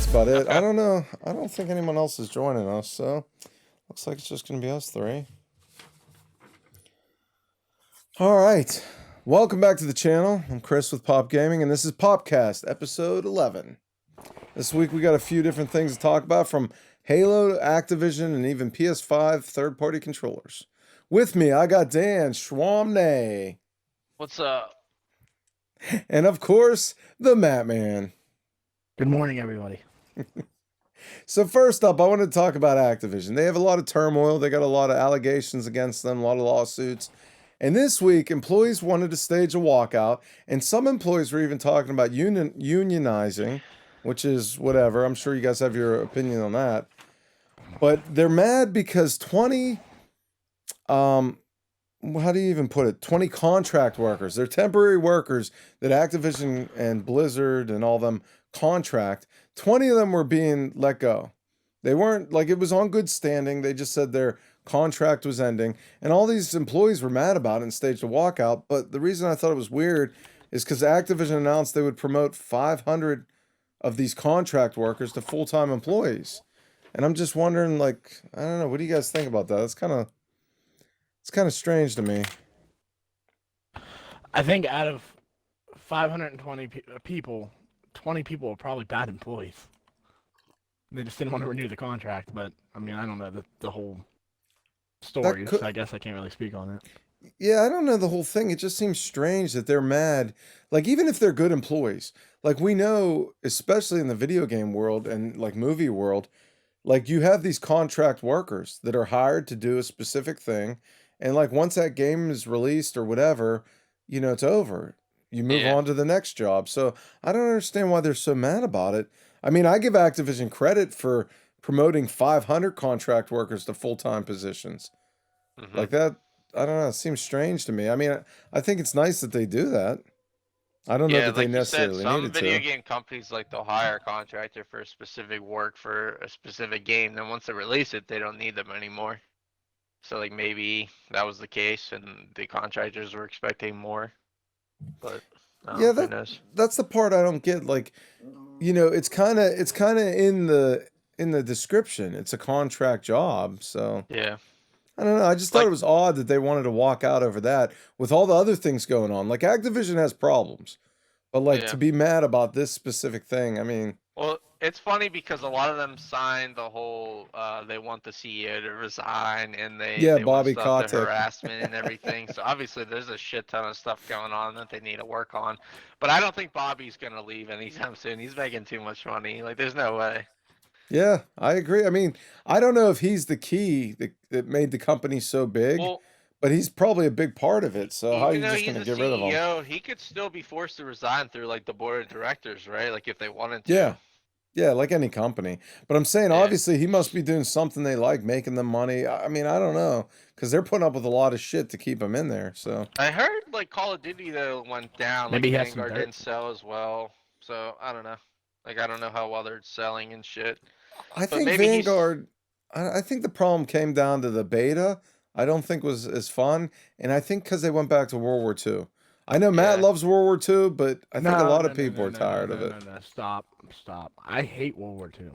that's about it. I don't know. I don't think anyone else is joining us, so looks like it's just going to be us three. All right. Welcome back to the channel. I'm Chris with Pop Gaming, and this is Popcast, episode 11. This week we got a few different things to talk about, from Halo to Activision and even PS5 third-party controllers. With me, I got Dan Schwamney. What's up? And of course, the Matman. Good morning, everybody. So first up, I want to talk about Activision. They have a lot of turmoil. They got a lot of allegations against them, a lot of lawsuits. And this week, employees wanted to stage a walkout, and some employees were even talking about unionizing, which is whatever. I'm sure you guys have your opinion on that. But they're mad because 20, how do you even put it? 20 contract workers. They're temporary workers that Activision and Blizzard and all them contract. 20 of them were being let go. They weren't, like, it was on good standing. They just said their contract was ending. And all these employees were mad about it and staged a walkout. But the reason I thought it was weird is because Activision announced they would promote 500 of these contract workers to full-time employees. And I'm just wondering, like, I don't know, what do you guys think about that? It's kind of strange to me. I think out of 520 people, 20 people are probably bad employees. They just didn't want to renew the contract, but, I mean, I don't know the whole story, so I guess I can't really speak on it. Yeah, I don't know the whole thing. It just seems strange that they're mad. Like, even if they're good employees, like, we know, especially in the video game world and, like, movie world, like, you have these contract workers that are hired to do a specific thing, and, like, once that game is released or whatever, you know, it's over. You move on to the next job. So I don't understand why they're so mad about it. I mean, I give Activision credit for promoting 500 contract workers to full-time positions. Like that, I don't know, it seems strange to me. I mean, I think it's nice that they do that. I don't know that they necessarily needed to. Some video game companies, like, they'll hire a contractor for specific work for a specific game. Then once they release it, they don't need them anymore. So, like, maybe that was the case and the contractors were expecting more. But yeah, that's the part I don't get. Like, you know, it's kind of in the description. It's a contract job, so yeah. I don't know. I just thought it was odd that they wanted to walk out over that with all the other things going on. Like, Activision has problems, but, like, to be mad about this specific thing, I mean. Well, it's funny because a lot of them signed the whole, they want the CEO to resign, and they Bobby want the Kotick. harassment and everything. So obviously there's a shit ton of stuff going on that they need to work on. But I don't think Bobby's gonna leave anytime soon. He's making too much money. Like, there's no way. Yeah, I agree. I mean, I don't know if he's the key that made the company so big, but he's probably a big part of it. So how are you just going to get rid of him? He could still be forced to resign through, like, the board of directors, right? Like, if they wanted to. Yeah. Yeah, like any company. But I'm saying, obviously, he must be doing something they like, making them money. I mean, I don't know, because they're putting up with a lot of shit to keep him in there. So I heard, like, Call of Duty, though, went down. Maybe like, Vanguard didn't sell as well. So I don't know. Like, I don't know how well they're selling and shit. I think Vanguard, I think the problem came down to the beta. I don't think was as fun. And I think because they went back to World War II. I know Matt loves World War II, but I think a lot of people are tired of it. No, stop. I hate World War II.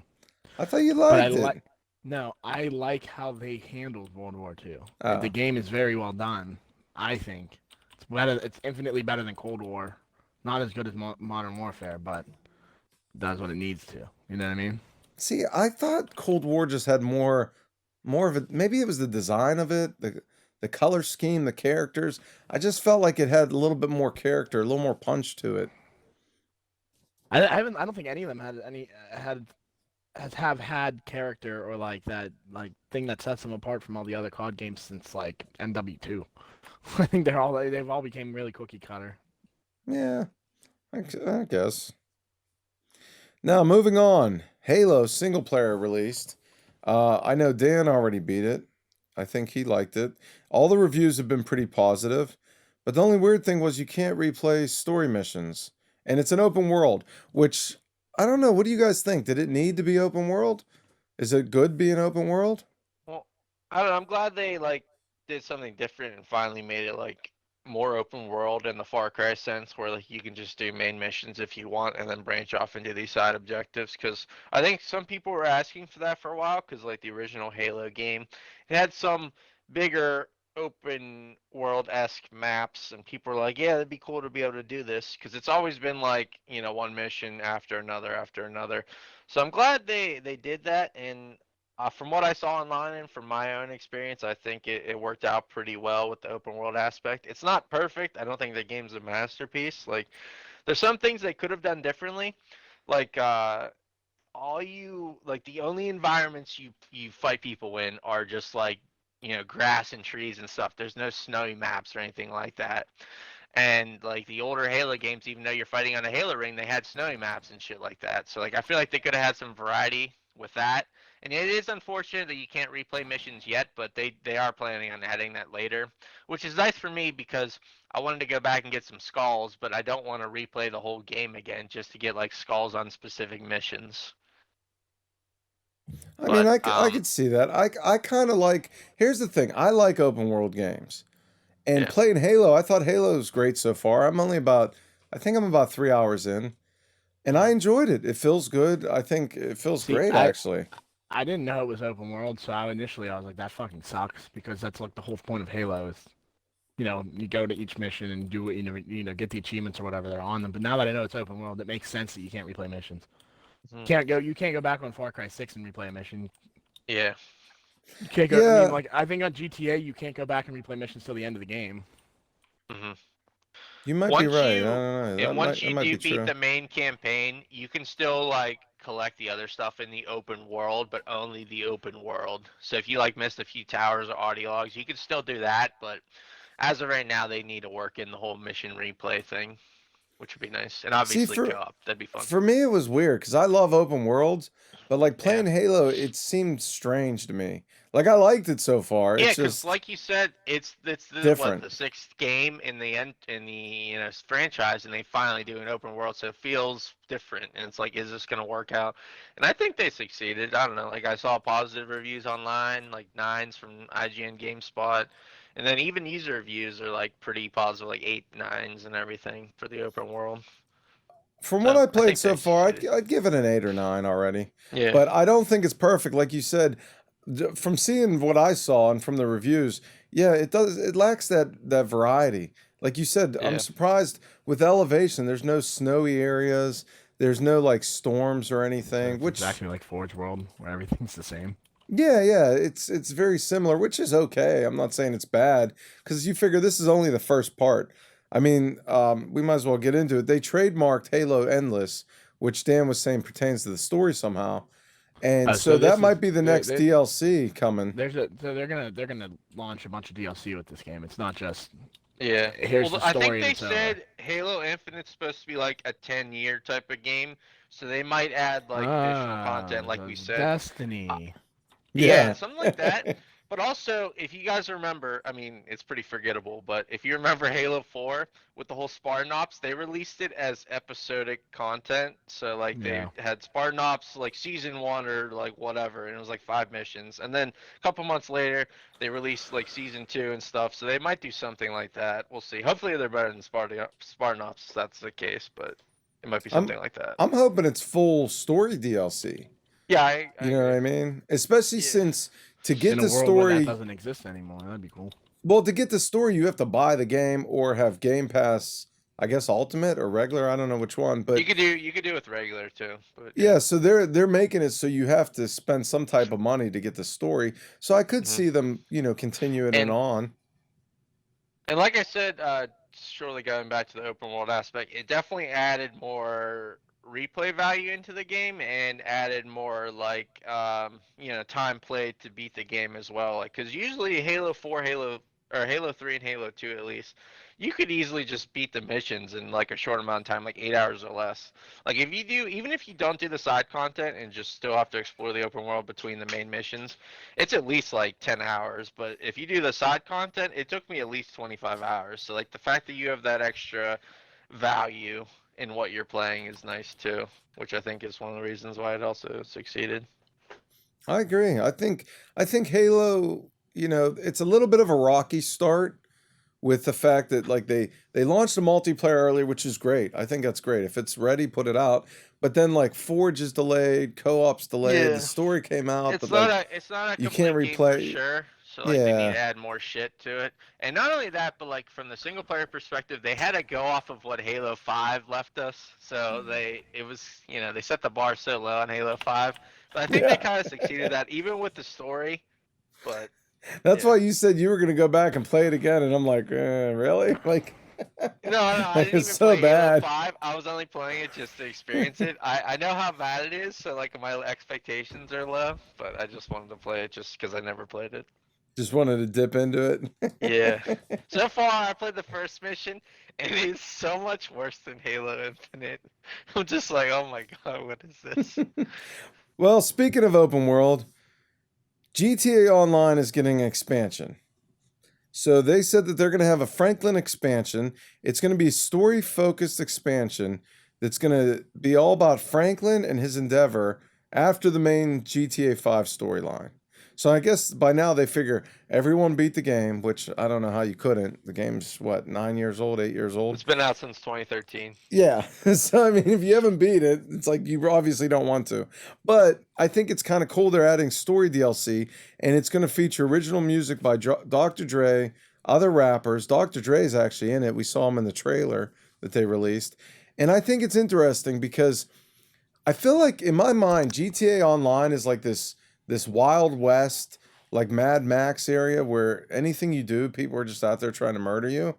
I thought you liked it. No, I like how they handled World War II. Oh. The game is very well done, I think. It's better. It's infinitely better than Cold War. Not as good as Modern Warfare, but does what it needs to. You know what I mean? See, I thought Cold War just had more of it. Maybe it was the design of it, the color scheme, the characters. I just felt like it had a little bit more character, a little more punch to it. I don't think any of them have had character or like that thing that sets them apart from all the other COD games since like MW2. I think they've all became really cookie cutter. Yeah, I guess. Now moving on, Halo single player released. I know Dan already beat it. I think he liked it. All the reviews have been pretty positive, but the only weird thing was you can't replay story missions. And it's an open world, which, I don't know, what do you guys think? Did it need to be open world? Is it good being open world? Well, I don't know, I'm glad they, like, did something different and finally made it, like, more open world in the Far Cry sense, where like you can just do main missions if you want, and then branch off into these side objectives. Because I think some people were asking for that for a while, because like the original Halo game, it had some bigger open world esque maps, and people were like, "Yeah, it'd be cool to be able to do this," because it's always been like one mission after another after another. So I'm glad they did that, and from what I saw online and from my own experience, I think it worked out pretty well with the open world aspect. It's not perfect. I don't think the game's a masterpiece. Like, there's some things they could have done differently. Like, the only environments you fight people in are just like, grass and trees and stuff. There's no snowy maps or anything like that. And like the older Halo games, even though you're fighting on a Halo ring, they had snowy maps and shit like that. So like I feel like they could have had some variety with that. And it is unfortunate that you can't replay missions yet, but they are planning on adding that later, which is nice for me because I wanted to go back and get some skulls, but I don't want to replay the whole game again just to get like skulls on specific missions. I mean, But I could see that. I kind of like. Here's the thing. I like open world games, and yeah. playing Halo. I thought Halo was great so far. I think I'm about 3 hours in, and I Mhm. enjoyed it. It feels good. I think it feels See, great, I actually. I didn't know it was open world, so I was like, that fucking sucks because that's like the whole point of Halo is, you go to each mission and do it, get the achievements or whatever that are on them. But now that I know it's open world, it makes sense that you can't replay missions. Mhm. You can't go back on Far Cry 6 and replay a mission. Yeah. You can't go. I mean, Yeah, like I think on GTA you can't go back and replay missions till the end of the game. Mhm. you might be Once right. I you don't know. and once That you might do be beat true. the main campaign, you can still like collect the other stuff in the open world, but only the open world. So if you like missed a few towers or audio logs, you can still do that, but as of right now they need to work in the whole mission replay thing, which would be nice. And See, obviously co-op. That'd be fun. for me, it was weird because I love open worlds, but like Yeah. playing Halo, it seemed strange to me. Like I liked it so far. Yeah, It's because just like you said, it's the what different. the sixth game in the end in the franchise, and they finally do an open world, so it feels different. And it's like, is this gonna work out? And I think they succeeded. I don't know. Like I saw positive reviews online, like nines from IGN, GameSpot, and then even user reviews are like pretty positive, like eight nines and everything for the open world. From what So I I played think so they far, succeeded. I'd give it an 8 or 9 already. Yeah, But I don't think it's perfect, like you said. From seeing what I saw and from the reviews, yeah, it does. It lacks that variety. Like you said, I'm yeah. surprised with elevation. There's no snowy areas. There's no like storms or So anything. it's Which, exactly like Forge World where everything's the same. yeah, it's very similar, which is okay. I'm not saying it's bad because you figure this is only the first part. I mean, we might as well get into it. They trademarked Halo Endless, which Dan was saying pertains to the story somehow, and so So that this is might be the next DLC coming. they're gonna launch a bunch of DLC with this game. It's not just Yeah. here's Well, the I think story and they it's over. said Halo Infinite's supposed to be like a 10-year type of game, so they might add like additional content, Ah, like so we it's said. Uh, Destiny. yeah, Yeah, something like that. But also, if you guys remember, I mean, it's pretty forgettable, but if you remember Halo 4 with the whole Spartan Ops, they released it as episodic content. So, like, they Yeah. had Spartan Ops, like, season one or, like, whatever, and it was like 5 missions. And then a couple months later, they released, like, season two and stuff. So they might do something like that. We'll see. Hopefully, they're better than Spartan Ops, if that's the case, but it might be I'm something like that. I'm hoping it's full story DLC. Yeah, I You know what agree. I mean? Especially Yeah. since to get In a the world where that story, doesn't exist anymore, that'd be cool. well, to get the story, you have to buy the game or have Game Pass. I guess Ultimate or regular. I don't know which one, but You could do with regular too, but yeah. yeah, so they're making it so you have to spend some type of money to get the story. So I could hmm see them, continuing it And on. like I said, surely going back to the open world aspect, it definitely added more replay value into the game and added more like time played to beat the game as well. Like because usually Halo 4, Halo 3, and Halo 2 at least, you could easily just beat the missions in like a short amount of time, like 8 hours or less. Like if you do, even if you don't do the side content and just still have to explore the open world between the main missions, it's at least like 10 hours. But if you do the side content, it took me at least 25 hours. So like the fact that you have that extra value in what you're playing is nice too, which I think is one of the reasons why it also succeeded. I agree. I think Halo, it's a little bit of a rocky start with the fact that like they launched a multiplayer earlier, which is great. I think that's great. If it's ready, put it out. But then like Forge is delayed, co-op's delayed, the Yeah. story came out, It's but not like a you can't complete game for replay. sure. So like they need Yeah. to add more shit to it. And not only that, but like from the single player perspective, they had to go off of what Halo 5 left us. So it was, they set the bar so low on Halo 5. But I think they Yeah. kind of succeeded that even with the story. But That's yeah. why you said you were gonna go back and play it again, and I'm like, really? Like, No, I like didn't it's even so play Halo bad. 5. I was only playing it just to experience it. I know how bad it is, so like my expectations are low, but I just wanted to play it just because I never played it. Just wanted to dip into Yeah. it. So far, I played the first mission, and it is so much worse than Halo Infinite. I'm just like, oh my god, what is this? Well, speaking of open world, GTA Online is getting an expansion. So they said that they're going to have a Franklin expansion. It's going to be a story focused expansion that's going to be all about Franklin and his endeavor after the main GTA 5 storyline. So I guess by now they figure everyone beat the game, which I don't know how you couldn't. The game's what, 9 years old, 8 years old? It's been out since 2013. Yeah. So, I mean, if you haven't beat it, it's like you obviously don't want to. But I think it's kind of cool they're adding story DLC, and it's going to feature original music by Dr. Dre, other rappers. Dr. Dre is actually in it. We saw him in the trailer that they released. And I think it's interesting because I feel like in my mind, GTA Online is like this Wild West, like Mad Max area where anything you do, people are just out there trying to murder you.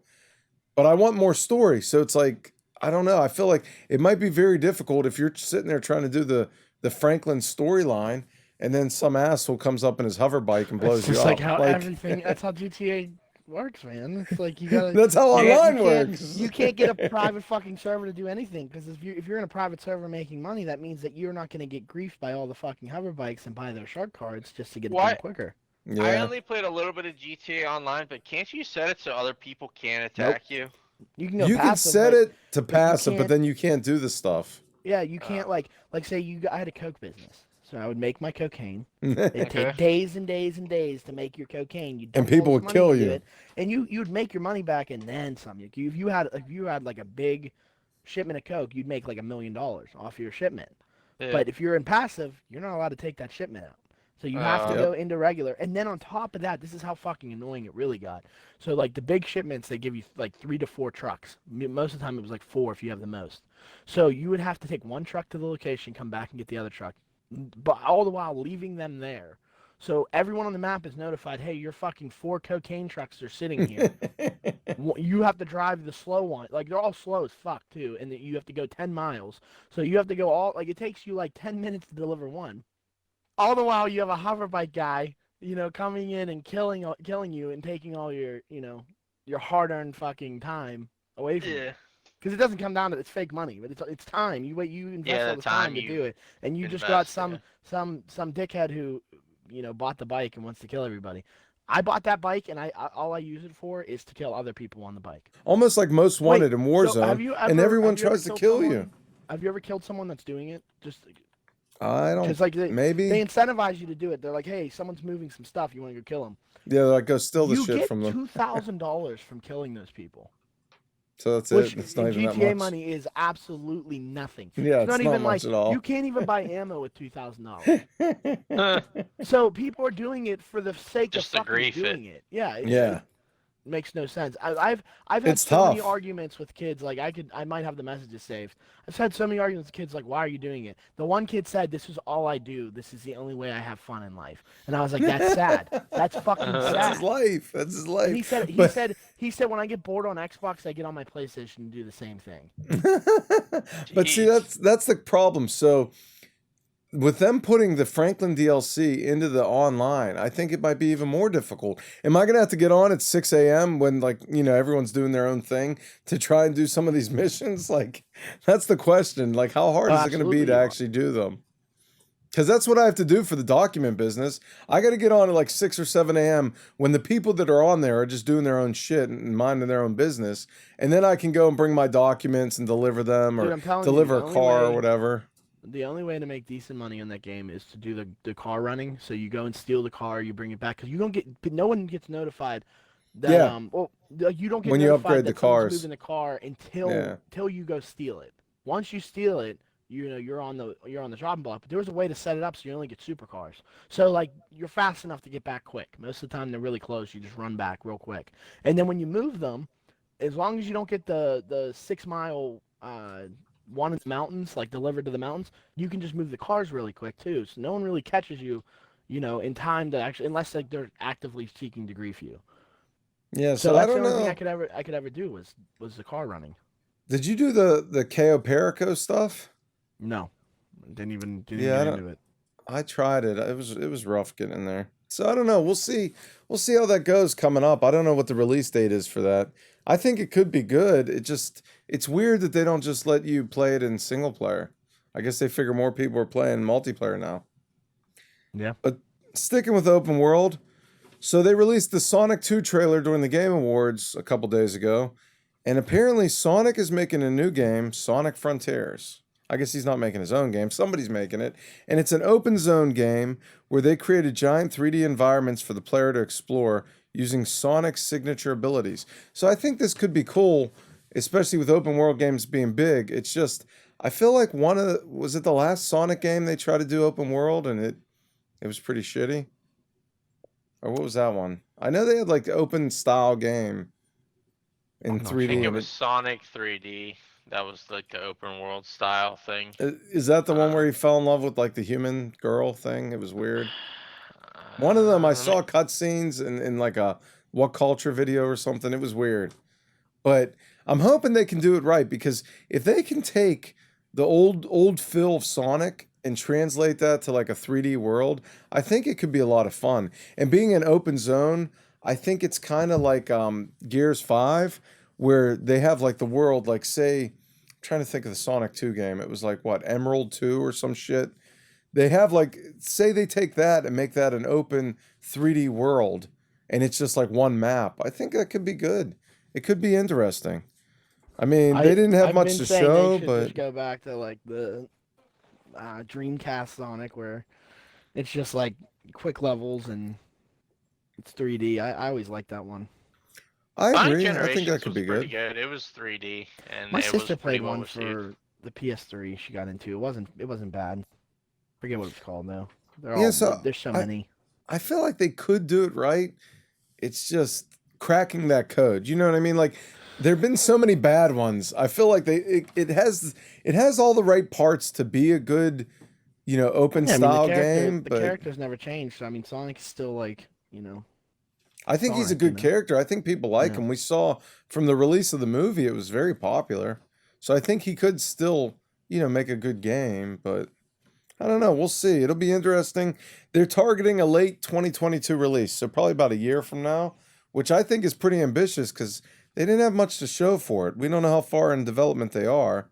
But I want more story. So it's like, I don't know. I feel like it might be very difficult if you're sitting there trying to do the Franklin storyline and then some asshole comes up in his hover bike and blows It's you just up. like how everything. That's how GTA works, man. It's like you gotta. That's how you online can't- works. You can't get a private fucking server to do anything because if you're in a private server making money, that means that you're not gonna get griefed by all the fucking hover bikes and buy their shark cards just to get it done What? quicker. I Yeah. only played a little bit of GTA Online, but can't you set it so other people can't attack you? You can go You can passive, set but- it to but you passive, but can't- then you can't do the stuff. Yeah, you can't like say I had a coke business, so I would make my cocaine. It'd Okay. take days and days and days to make your cocaine. You And people would kill you. and you'd make your money back and then some. If you had like a big shipment of coke, you'd make like $1 million off your shipment. Yeah. But if you're in passive, you're not allowed to take that shipment out. So you have to Yep. go into regular. And then on top of that, this is how fucking annoying it really got. So like the big shipments, they give you like 3 to 4 trucks. Most of the time it was like 4 if you have the most. So you would have to take one truck to the location, come back and get the other truck, but all the while leaving them there. So everyone on the map is notified, hey, your fucking 4 cocaine trucks are sitting here. You have to drive the slow one. Like, they're all slow as fuck, too. And you have to go 10 miles. So you have to go all, like, it takes you like 10 minutes to deliver one. All the while, you have a hoverbike guy, coming in and killing you and taking all your, your hard-earned fucking time away from you. Yeah. Because it doesn't come down to it's fake money, but it's time. You invest Yeah, all the this time time to you do it, and you just got invest, some dickhead who, bought the bike and wants to kill everybody. I bought that bike, and all I use it for is to kill other people on the bike. Almost like Most Wanted in Warzone, So have you and ever- everyone have you ever tries to killed kill someone? you. Have you ever killed someone that's doing it? Just I don't. because like Maybe. they incentivize you to do it. They're like, hey, someone's moving some stuff. You want to go kill them? Yeah, like go steal the You shit get from them. $2,000 from killing those people. So that's Which it. It's in not even that GTA much. money is absolutely nothing. Yeah, it's not not even much like at all. you can't even buy ammo with $2,000. So people are doing it for the sake Just of to fucking grief it. doing it. Yeah. Yeah. It makes no sense. I've had It's so many tough. arguments with kids. Like I might have the messages saved. I've had so many arguments with kids. Like, why are you doing it? The one kid said, "This is all I do. This is the only way I have fun in life." And I was like, "That's sad. That's fucking sad." That's his life. That's his life. And he said when I get bored on Xbox, I get on my PlayStation and do the same thing. But see, Jeez. that's the problem. So with them putting the Franklin DLC into the online, I think it might be even more difficult. Am I gonna have to get on at 6 a.m. when everyone's doing their own thing to try and do some of these missions? Like, that's the question. Like, how hard Oh, is it gonna be absolutely to you are. actually do them? Because that's what I have to do for the document business. I got to get on at like 6 or 7 a.m. when the people that are on there are just doing their own shit and minding their own business. And then I can go and bring my documents and deliver them Dude, or I'm telling you, deliver the a only car or way- whatever. The only way to make decent money on that game is to do the car running. So you go and steal the car, you bring it back because you don't get no one gets notified that Yeah. You don't get When you notified upgrade the that someone's cars. moving the car Yeah. until you go steal it. Once you steal it, you're on the dropping block. But there was a way to set it up so you only get supercars. So like you're fast enough to get back quick. Most of the time they're really close. You just run back real quick. And then when you move them, as long as you don't get the 6 mile one in the mountains, like delivered to the mountains, you can just move the cars really quick too. So no one really catches you, in time to actually, unless like they're actively seeking to grief you. Yeah, So so I that's the don't only thing know. I could ever do was the car running. Did you do the KO Perico stuff? No, didn't even Yeah, get into it. I tried it. It was rough getting in there. So I don't know. We'll see. We'll see how that goes coming up. I don't know what the release date is for that. I think it could be good. It's weird that they don't just let you play it in single player. I guess they figure more people are playing multiplayer now. Yeah. But sticking with open world, so they released the Sonic 2 trailer during the Game Awards a couple days ago, and apparently Sonic is making a new game, Sonic Frontiers. I guess he's not making his own game, somebody's making it, and it's an open zone game where they created giant 3D environments for the player to explore using Sonic's signature abilities. So I think this could be cool, especially with open world games being big. It's just I feel like was it the last Sonic game they tried to do open world and it was pretty shitty? Or what was that one? I know they had like the open style game in I'm not I 3D, think sure. it and was Sonic 3D. That was like the open world style thing. is that the one where Um, he fell in love with like the human girl thing? It was weird. One of them I let me- saw cutscenes in like a What Culture video or something. It was weird. But I'm hoping they can do it right because if they can take the old feel of Sonic and translate that to like a 3D world, I think it could be a lot of fun. And being an open zone, I think it's kind of like Gears 5 where they have like the world like say I'm trying to think of the Sonic 2 game. It was like what, Emerald 2 or some shit. They have like say they take that and make that an open 3D world and it's just like one map. I think that could be good. It could be interesting. I mean, they didn't have I've much been to saying they show, should but just go back to like the Dreamcast Sonic where it's just like quick levels and it's 3D. I always liked that one. I Sonic agree. I think that Generations could was be pretty good. good. It was 3D and My it was sister pretty played well one received. for the PS3 she got into. It wasn't bad. Forget what it's called though. Yeah, so There's so I many. I feel like they could do it right. It's just cracking that code. You know what I mean? Like there've been so many bad ones. I feel like it has all the right parts to be a good, open Yeah, I mean style game, the but characters never changed. So I mean Sonic is still like, I think he's a Sonic, good character. I think people like Yeah. him. We saw from the release of the movie, it was very popular. So I think he could still, make a good game, but I don't know. We'll see. It'll be interesting. They're targeting a late 2022 release, so probably about a year from now, which I think is pretty ambitious because they didn't have much to show for it. We don't know how far in development they are,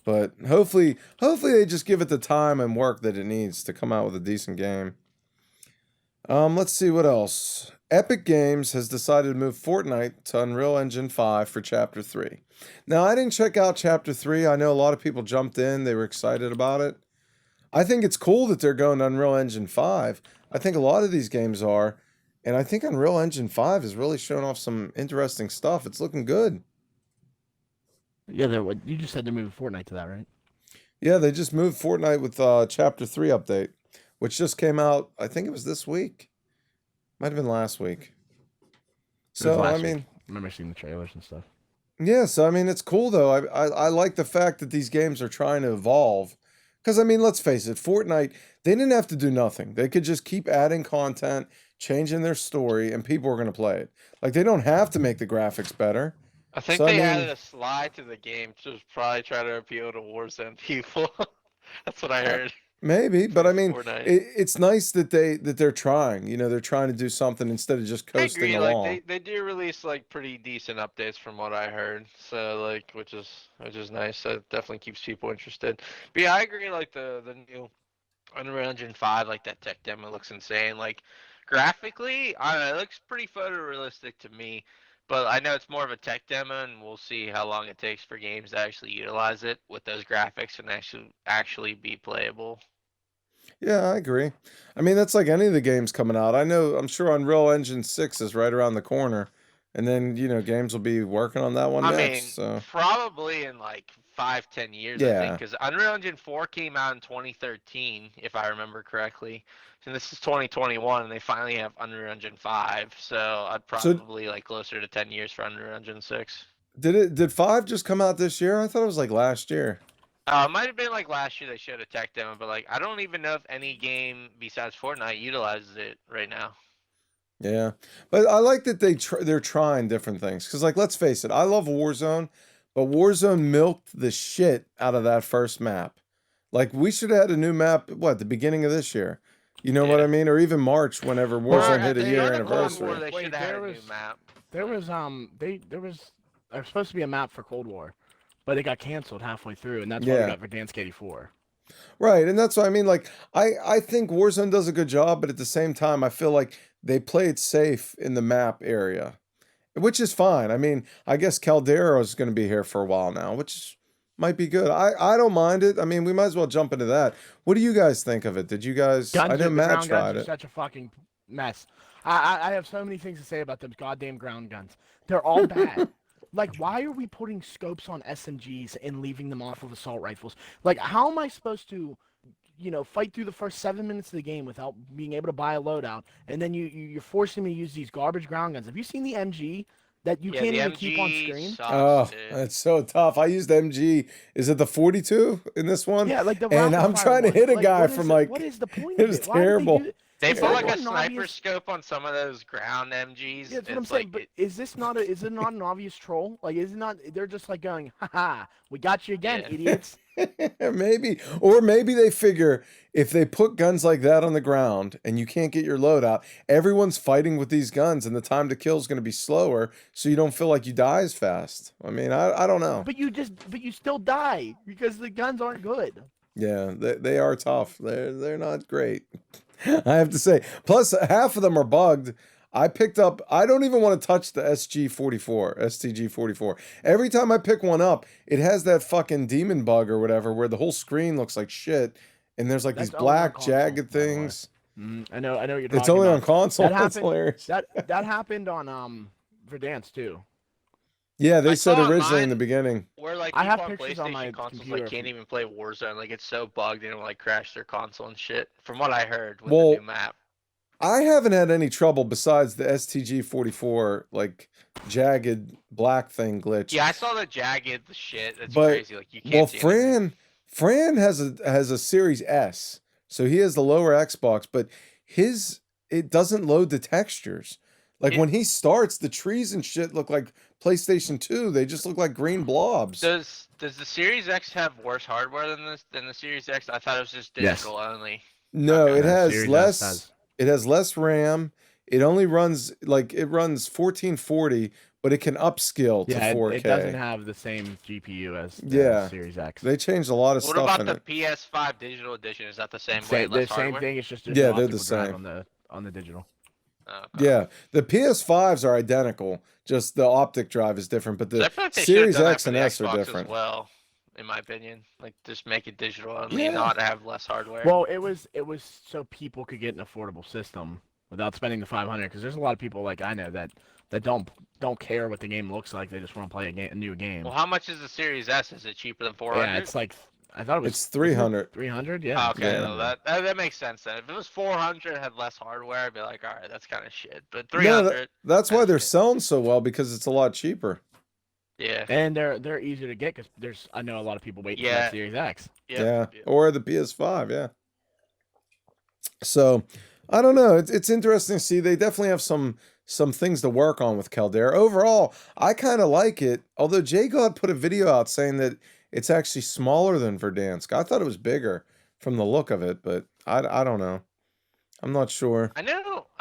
but hopefully they just give it the time and work that it needs to come out with a decent game. Let's see what else. Epic Games has decided to move Fortnite to Unreal Engine 5 for Chapter 3. Now, I didn't check out Chapter 3. I know a lot of people jumped in, they were excited about it. I think it's cool that they're going to Unreal Engine 5. I think a lot of these games are. And I think Unreal Engine 5 is really showing off some interesting stuff. It's looking good. Yeah, you just said they're moving Fortnite to that, right? Yeah, they just moved Fortnite with Chapter 3 update, which just came out, I think it was this week. Might have been last week. So, I mean, I remember seeing the trailers and stuff. yeah, so I mean, it's cool though. I like the fact that these games are trying to evolve. Because, I mean, let's face it, Fortnite, they didn't have to do nothing. They could just keep adding content, changing their story, and people are going to play it. Like, they don't have to make the graphics better. I think So, I they added mean, a slide to the game to probably try to appeal to Warzone people. That's what I heard maybe, but for I mean, Fortnite. it's nice that they're trying. They're trying to do something instead of just I coasting agree. Like along. they do release like pretty decent updates from what I heard. So like which is nice. So it definitely keeps people interested. But yeah, I agree. Like the new Unreal Engine 5, like that tech demo looks insane. Like graphically, I don't know, it looks pretty photorealistic to me. But I know it's more of a tech demo, and we'll see how long it takes for games to actually utilize it with those graphics and actually be playable. Yeah, I agree. I mean, that's like any of the games coming out. I'm sure Unreal Engine 6 is right around the corner. and then games will be working on that one I next. mean, So probably in like 5-10 years, I think, yeah. because Unreal Engine 4 came out in 2013, if I remember correctly. And this is 2021, and they finally have Unreal Engine 5. So I'd So probably like closer to 10 years for Unreal Engine 6. did 5 just come out this year? I thought it was like last year. It might have been like last year they showed a tech demo, but like I don't even know if any game besides Fortnite utilizes it right now. Yeah, but I like that they're trying different things. Because like, let's face it, I love Warzone, but Warzone milked the shit out of that first map. Like, we should have had a new map. What, the beginning of this year? You know what I Yeah. mean? Or even March, whenever Or Warzone at hit a the year start of Cold anniversary. War, they Wait, should have had there a new was- map. There was there was supposed to be a map for Cold War, but it got canceled halfway through, and that's why we Yeah. got Verdansk 84. Right, and that's what I mean. Like, I think Warzone does a good job, but at the same time, I feel like they play it safe in the map area, which is fine. I mean, I guess Caldera is going to be here for a while now, which might be good. I don't mind it. I mean, we might as well jump into that. What do you guys think of it? Did you guys? I know The Matt ground tried guns are it. such a fucking mess. I have so many things to say about those goddamn ground guns. They're all bad. Like, why are we putting scopes on SMGs and leaving them off of assault rifles? Like, how am I supposed to, fight through the first 7 minutes of the game without being able to buy a loadout, and then you're forcing me to use these garbage ground guns? Have you seen the MG that you Yeah, can't the even MG keep on screen? sucks, Oh, dude. that's so tough. I used MG. Is it the 42 in this one? Yeah, like the And rapid I'm fire trying to ones. hit a Like, guy what is from the- like. what is the point It of was it? Why did terrible. they do? They Is put that like a not an sniper obvious- scope on some of those ground MGs. Yeah, that's what I'm It's saying. like But is it not an obvious troll? Like, is it not? They're just like going, "Ha, we got you again, Yeah. idiots." Maybe, or maybe they figure if they put guns like that on the ground and you can't get your load out, everyone's fighting with these guns and the time to kill is going to be slower, so you don't feel like you die as fast. I mean, I don't know. But you still die because the guns aren't good. Yeah, they are tough. They're not great. I have to say. Plus, half of them are bugged. I picked up. I don't even want to touch the STG-44. Every time I pick one up, it has that fucking demon bug or whatever, where the whole screen looks like shit, and there's like That's these only on black console, jagged by the way. things. I know what you're talking It's only about. on console. That That's happened- hilarious. That happened on Verdansk too. Yeah, they I said saw originally in mine- the beginning. Where like I people have on pictures on my PlayStation consoles computer like can't from- even play Warzone. Like it's so bugged and it'll like crash their console and shit. From what I heard with Well, the new map. I haven't had any trouble besides the STG-44 like jagged black thing glitch. Yeah, I saw the jagged the shit. It's But- crazy. Like you can't Well, see anything. Fran has a Series S, so he has the lower Xbox, but it doesn't load the textures. Like It- when he starts, the trees and shit look like PlayStation 2. They just look like green blobs. Does the Series X have worse hardware than the Series X? I thought it was just Yes. digital only. No, Okay. it has Series S less. has- It has less RAM. It only runs 1440, but it can upscale to Yeah, 4K. it doesn't have the same GPU as the Yeah. Series X. They changed a lot of What stuff about in the it. PS5 digital edition? Is that the same way? Same, the Less same hardware? thing. It's just Yeah, an they're the optical drive same. on the digital. Oh, okay. Yeah, the PS5s are identical. Just the optic drive is different, but So the I feel like they should have Series done that X for and the S are Xbox different. as well, in my opinion. Like just make it digital only, Yeah. not have less hardware. Well, it was so people could get an affordable system without spending the 500. Because there's a lot of people like I know that don't care what the game looks like. They just want to play a new game. Well, how much is the Series S? Is it cheaper than 400? Yeah, it's like I thought it was It's 300. 300, yeah. Oh, okay, Yeah. no, that makes sense then. If it was 400 and had less hardware, I'd be like, all right, that's kind of shit. But No, 300, that's why That's they're good. selling so well because it's a lot cheaper. yeah. And they're easier to get because I know a lot of people waiting for Yeah. that Series X. Yeah, yeah. or the PS5. Yeah. So, I don't know. It's interesting to see. They definitely have some things to work on with Caldera. Overall, I kind of like it. Although Jay God put a video out saying that it's actually smaller than Verdansk. I thought it was bigger from the look of it, but I don't know. I'm not sure. I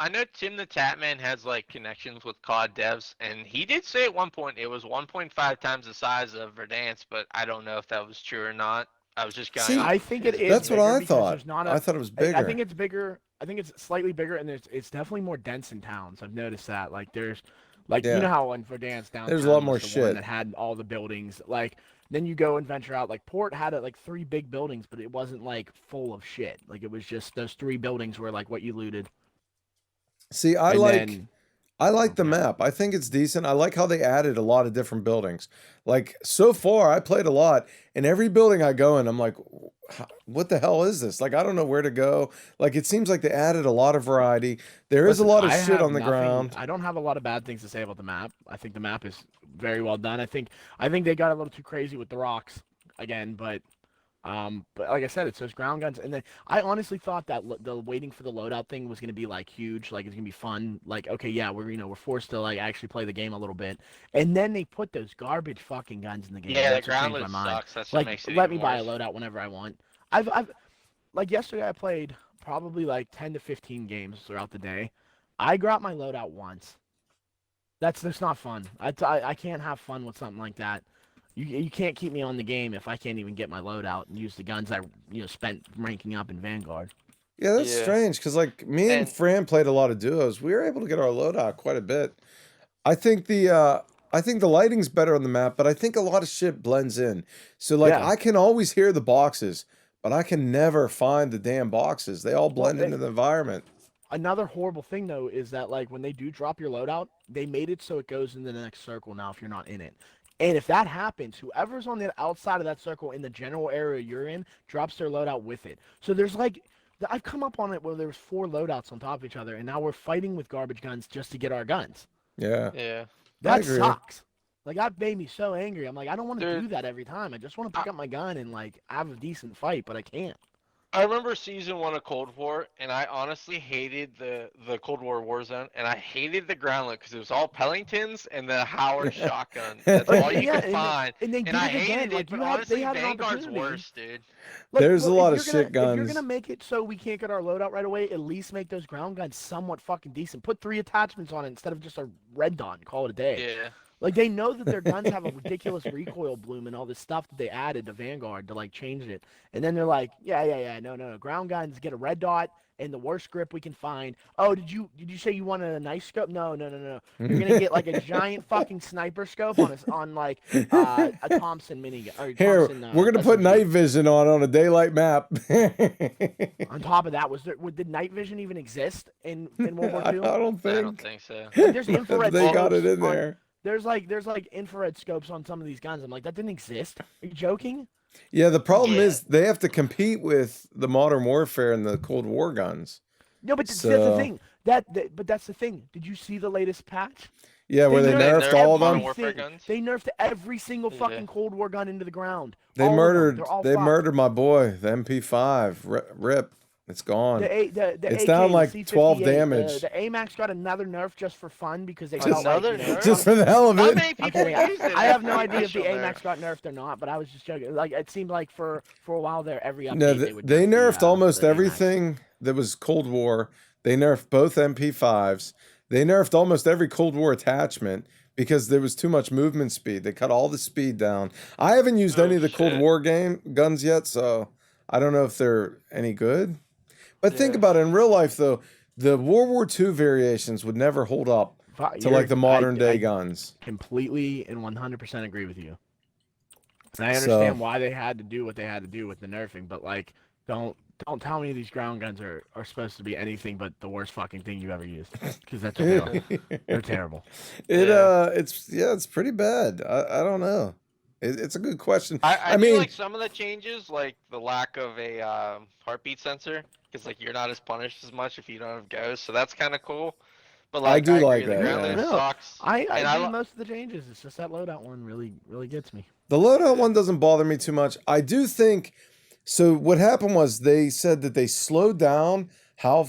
know Tim the Tatman has like connections with COD devs, and he did say at one point it was 1.5 times the size of Verdansk, but I don't know if that was true or not. I was just going. See, off I think it is. That's what bigger I because thought. there's not I thought it was bigger. I think it's bigger. I think it's slightly bigger, and it's definitely more dense in towns. I've noticed that. Like there's, like Yeah. you know how in Verdansk downtown There's a lot more was the one shit. that had all the buildings. Like then you go and venture out. Like Port had like 3 big buildings, but it wasn't like full of shit. Like it was just those 3 buildings were like what you looted. See, I And like then- I like the Okay. map. I think it's decent. I like how they added a lot of different buildings. Like so far, I played a lot, and every building I go in, I'm like, what the hell is this? Like, I don't know where to go. Like, it seems like they added a lot of variety. There is a Listen, lot of I shit have on the nothing. ground. I don't have a lot of bad things to say about the map. I think the map is very well done. I think they got a little too crazy with the rocks again, but like I said, it's those ground guns, and then I honestly thought that the waiting for the loadout thing was gonna be like huge, like it's gonna be fun. Like, okay, yeah, we're forced to like actually play the game a little bit, and then they put those garbage fucking guns in the game. Yeah, the That's what changed my groundless mind. sucks. That's what Like, makes it let even me buy a worse. loadout whenever I want. I've like yesterday I played probably like 10 to 15 games throughout the day. I got my loadout once. That's not fun. I can't have fun with something like that. You can't keep me on the game if I can't even get my loadout and use the guns I spent ranking up in Vanguard. Yeah, that's Yeah. strange because like me and And Fran played a lot of duos. We were able to get our loadout quite a bit. I think the lighting's better on the map, but I think a lot of shit blends in. So like Yeah. I can always hear the boxes, but I can never find the damn boxes. They all Well, blend into the environment. another horrible thing though is that like when they do drop your loadout, they made it so it goes into the next circle now if you're not in it. And if that happens, whoever's on the outside of that circle in the general area you're in drops their loadout with it. So there's like I've come up on it where there was 4 loadouts on top of each other, and now we're fighting with garbage guns just to get our guns. Yeah. yeah, That agree. sucks. Like that made me so angry. I'm like, I don't want to There- do that every time. I just want to pick up my gun and like have a decent fight, but I can't. I remember season 1 of Cold War, and I honestly hated the Cold War Warzone, and I hated the groundlet because it was all Pellingtons and the Howard shotgun. That's all you Yeah, could find. and they did I it hated again. it, Like but they honestly, had an Vanguard's opportunity. worse, dude. Like, There's a if lot you're of shit If you're guns. gonna make it so we can't get our loadout right away, at least make those ground guns somewhat fucking decent. Put 3 attachments on it instead of just a red dot and call it a day. Yeah. Like they know that their guns have a ridiculous recoil bloom and all this stuff that they added to Vanguard to like change it. And then they're like, yeah, no. Ground guns get a red dot and the worst grip we can find. Oh, did you say you wanted a nice scope? No. You're gonna get like a giant fucking sniper scope on like a Thompson minigun. Or Here, Thompson, we're gonna put SMG. night vision on a daylight map. On top of that, did night vision even exist in World War I II? don't I don't think. think so. Like, there's infrared They got scopes it in on- there. There's like infrared scopes on some of these guns. I'm like, that didn't exist. Are you joking? Yeah, the problem Yeah. is they have to compete with the modern warfare and the Cold War guns. No, but that's So- the thing. But that's the thing. Did you see the latest patch? Yeah, where they nerfed nerfed all of Modern them. Warfare everything. guns? They nerfed every single Yeah. fucking Cold War gun into the ground. They All of them. murdered. They're all They fucked. murdered my boy, the MP5. Rip. It's gone. The It's AK, down the like C58, 12 damage. The AMAX got another nerf just for fun because they Just felt like, another nerf? Just for the hell of How it. many I'm people kidding. use it? I have no after idea if the initial AMAX nerf? got nerfed or not, but I was just joking. Like it seemed like for a while there, every update No, they would they nerf nerfed the, almost the AMAX. everything that was Cold War. They nerfed both MP5s. They nerfed almost every Cold War attachment because there was too much movement speed. They cut all the speed down. I haven't used Oh, any of the Cold shit. War guns yet, so I don't know if they're any good. But think Yeah. about it in real life, though. The World War II variations would never hold up to You're- like the modern day I guns. completely and 100% agree with you. And I So- understand why they had to do what they had to do with the nerfing, but like, don't tell me these ground guns are supposed to be anything but the worst fucking thing you ever used, because that's what they are. They're terrible. Yeah. It's pretty bad. I don't know. It's a good question. I mean, do like some of the changes, like the lack of a heartbeat sensor, because like you're not as punished as much if you don't have ghosts, so that's kind of cool. But I like do agree, like the that, ground yeah. load No, sucks. I And agree lo- most of the changes. It's just that loadout one really gets me. the loadout one doesn't bother me too much. I do think so. What happened was they said that they slowed down how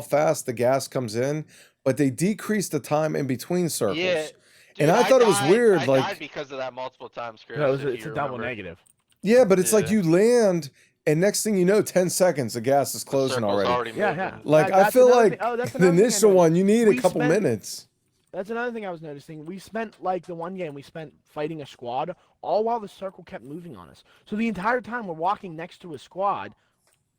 fast the gas comes in, but they decreased the time in between circles. Yeah. And Dude, I thought it was died- weird, I like- died because of that multiple times, Chris. No, it's if you a double remember. negative. Yeah, but it's like Yeah. you land, and next thing you know, 10 seconds, the gas is The closing circle's already. Yeah, moving. yeah. Like I That's feel another like thing- oh, that's the another thing I initial noticed. one, you need a We couple spent- minutes. That's another thing I was noticing. We spent like the one game we spent fighting a squad, all while the circle kept moving on us. So the entire time we're walking next to a squad,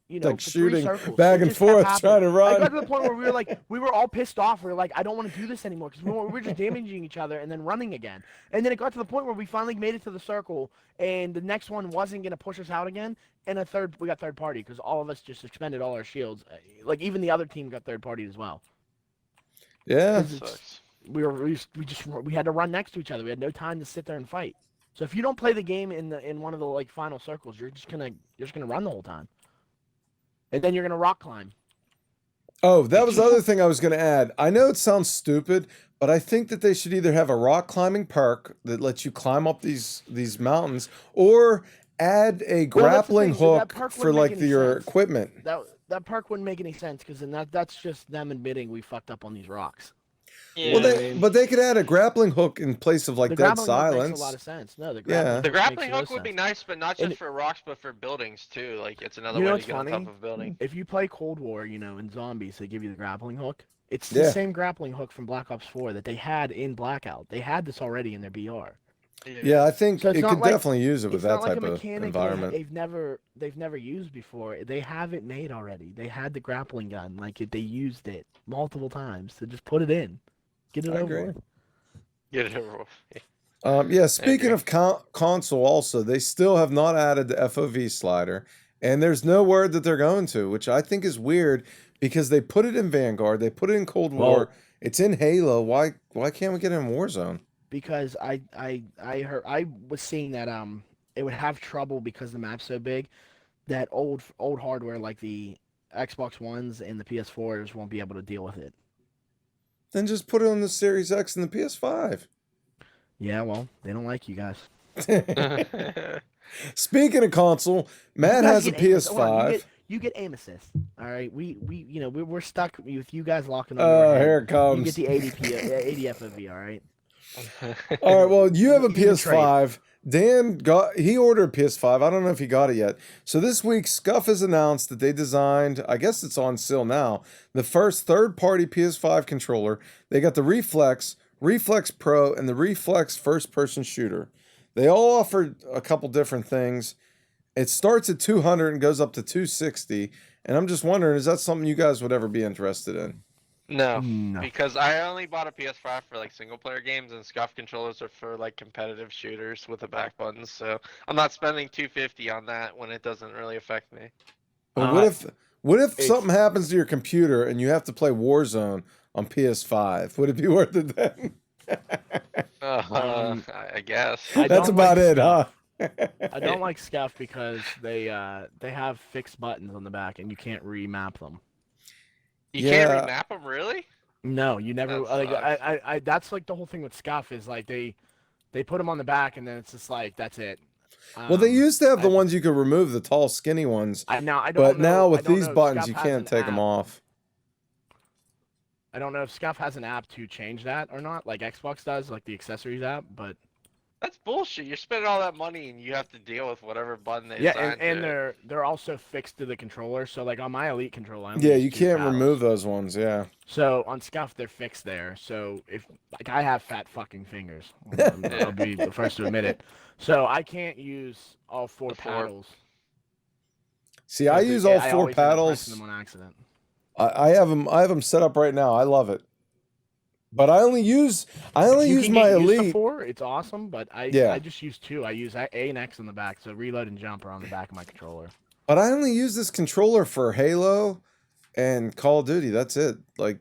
Like for 3 shooting circles. back It and just kept forth, happening. trying to I got run. to the point where we were all pissed off. We were like, I don't want to do this anymore because we were just damaging each other and then running again. And then it got to the point where we finally made it to the circle, and the next one wasn't gonna push us out again. And we got third party because all of us just expended all our shields. Like even the other team got third party as well. Yeah. Because Sucks. we had to run next to each other. We had no time to sit there and fight. So if you don't play the game in one of the like final circles, you're just gonna run the whole time, and then you're gonna rock climb. Oh, that was the other thing I was going to add. I know it sounds stupid, but I think that they should either have a rock climbing perk that lets you climb up these mountains, or add a grappling hook for like your equipment. That perk wouldn't make any sense, because then that's just them admitting we fucked up on these rocks. Yeah. Well, but they could add a grappling hook in place of like The dead grappling hook silence. makes a lot of sense. No, the Yeah. grappling The hook grappling makes hook no would be sense. nice, but not just for rocks, but for buildings too. Like it's another You know way what's to get on funny? top of a building. If you play Cold War, in zombies, they give you the grappling hook. It's Yeah. the same grappling hook from Black Ops 4 that they had in Blackout. They had this already in their BR. Yeah, I think So it's it not could like- definitely use it with It's that not like type a of mechanic environment. they've never used before. They have it made already. They had the grappling gun. They used it multiple times. So just put it in. Get it I over agree. with. Get it over with. Yeah, speaking agree. of console, also, they still have not added the FOV slider, and there's no word that they're going to, which I think is weird because they put it in Vanguard, they put it in Cold War, Well- it's in Halo. Why can't we get it in Warzone? Because I heard, I was seeing that it would have trouble because the map's so big that old hardware like the Xbox Ones and the PS4s won't be able to deal with it. Then just put it on the Series X and the PS5. Yeah, well, they don't like you guys. Speaking of console, Matt You guys has a get aim assist. Hold on, PS5. you get aim assist. All right, we're stuck with you guys locking on. Oh, your head. here it You comes. get the 80 FOV. All right. All right, well, you have a Even PS5. Dan he ordered a PS5. I don't know if he got it yet. So this week, SCUF has announced that they designed, I guess it's on sale now, the first third-party PS5 controller. They got the Reflex Pro, and the Reflex first-person shooter. They all offer a couple different things. It starts at 200 and goes up to 260. And I'm just wondering, is that something you guys would ever be interested in? No, No. because I only bought a PS5 for like single player games, and SCUF controllers are for like competitive shooters with the back buttons. So I'm not spending $250 on that when it doesn't really affect me. But what if something happens to your computer and you have to play Warzone on PS5? Would it be worth it then? I guess. I That's don't about like it, huh? I don't like SCUF because they have fixed buttons on the back and you can't remap them. You can't Yeah. remap them, really? No, you never. That Like sucks. I that's like the whole thing with SCUF is like they put them on the back and then it's just like that's it. Well, they used to have the I- ones you could remove, the tall, skinny ones. I don't But know, now I with don't these know if buttons, SCUF you has can't an take them app. off. I don't know if SCUF has an app to change that or not, like Xbox does, like the accessories app. But That's bullshit. You're spending all that money and you have to deal with whatever button they yeah, assign and to it. they're also fixed to the controller. So like on my Elite controller, I only Yeah, use you 2 can't paddles. remove those ones. Yeah. So on SCUF, they're fixed there. So if like I have fat fucking fingers, I'll be the first to admit it. So I can't use all 4 The 4. paddles. See, I because use all I 4 always end up paddles. pressing them on accident. I have them set up right now. I love it. But I only use If you can my get used to Elite. 4, it's awesome. But I Yeah. just use 2. I use A and X on the back, so reload and jump are on the back of my controller. But I only use this controller for Halo and Call of Duty. That's it. Like,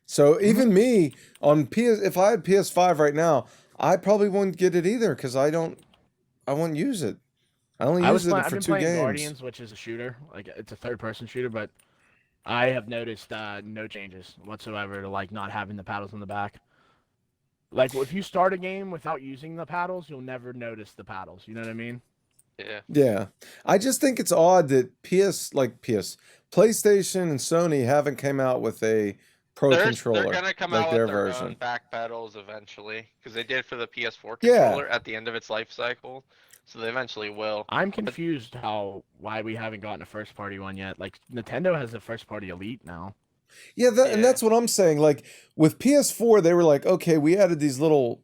so even me on if I had PS5 right now, I probably wouldn't get it either because I won't use it. I only use it I've for been 2 playing games. Guardians, which is a shooter. Like it's a third-person shooter, but I have noticed no changes whatsoever to like not having the paddles on the back. Like if you start a game without using the paddles, you'll never notice the paddles. You know what I mean? Yeah. Yeah, I just think it's odd that PlayStation and Sony haven't came out with a pro controller. They're gonna come like out their with their version. own back pedals eventually, because they did for the PS4 Yeah. controller at the end of its life cycle. So they eventually will. I'm confused why we haven't gotten a first-party one yet. Like Nintendo has a first-party Elite now. Yeah, and Yeah. that's what I'm saying. Like with PS4, they were like, okay, we added these little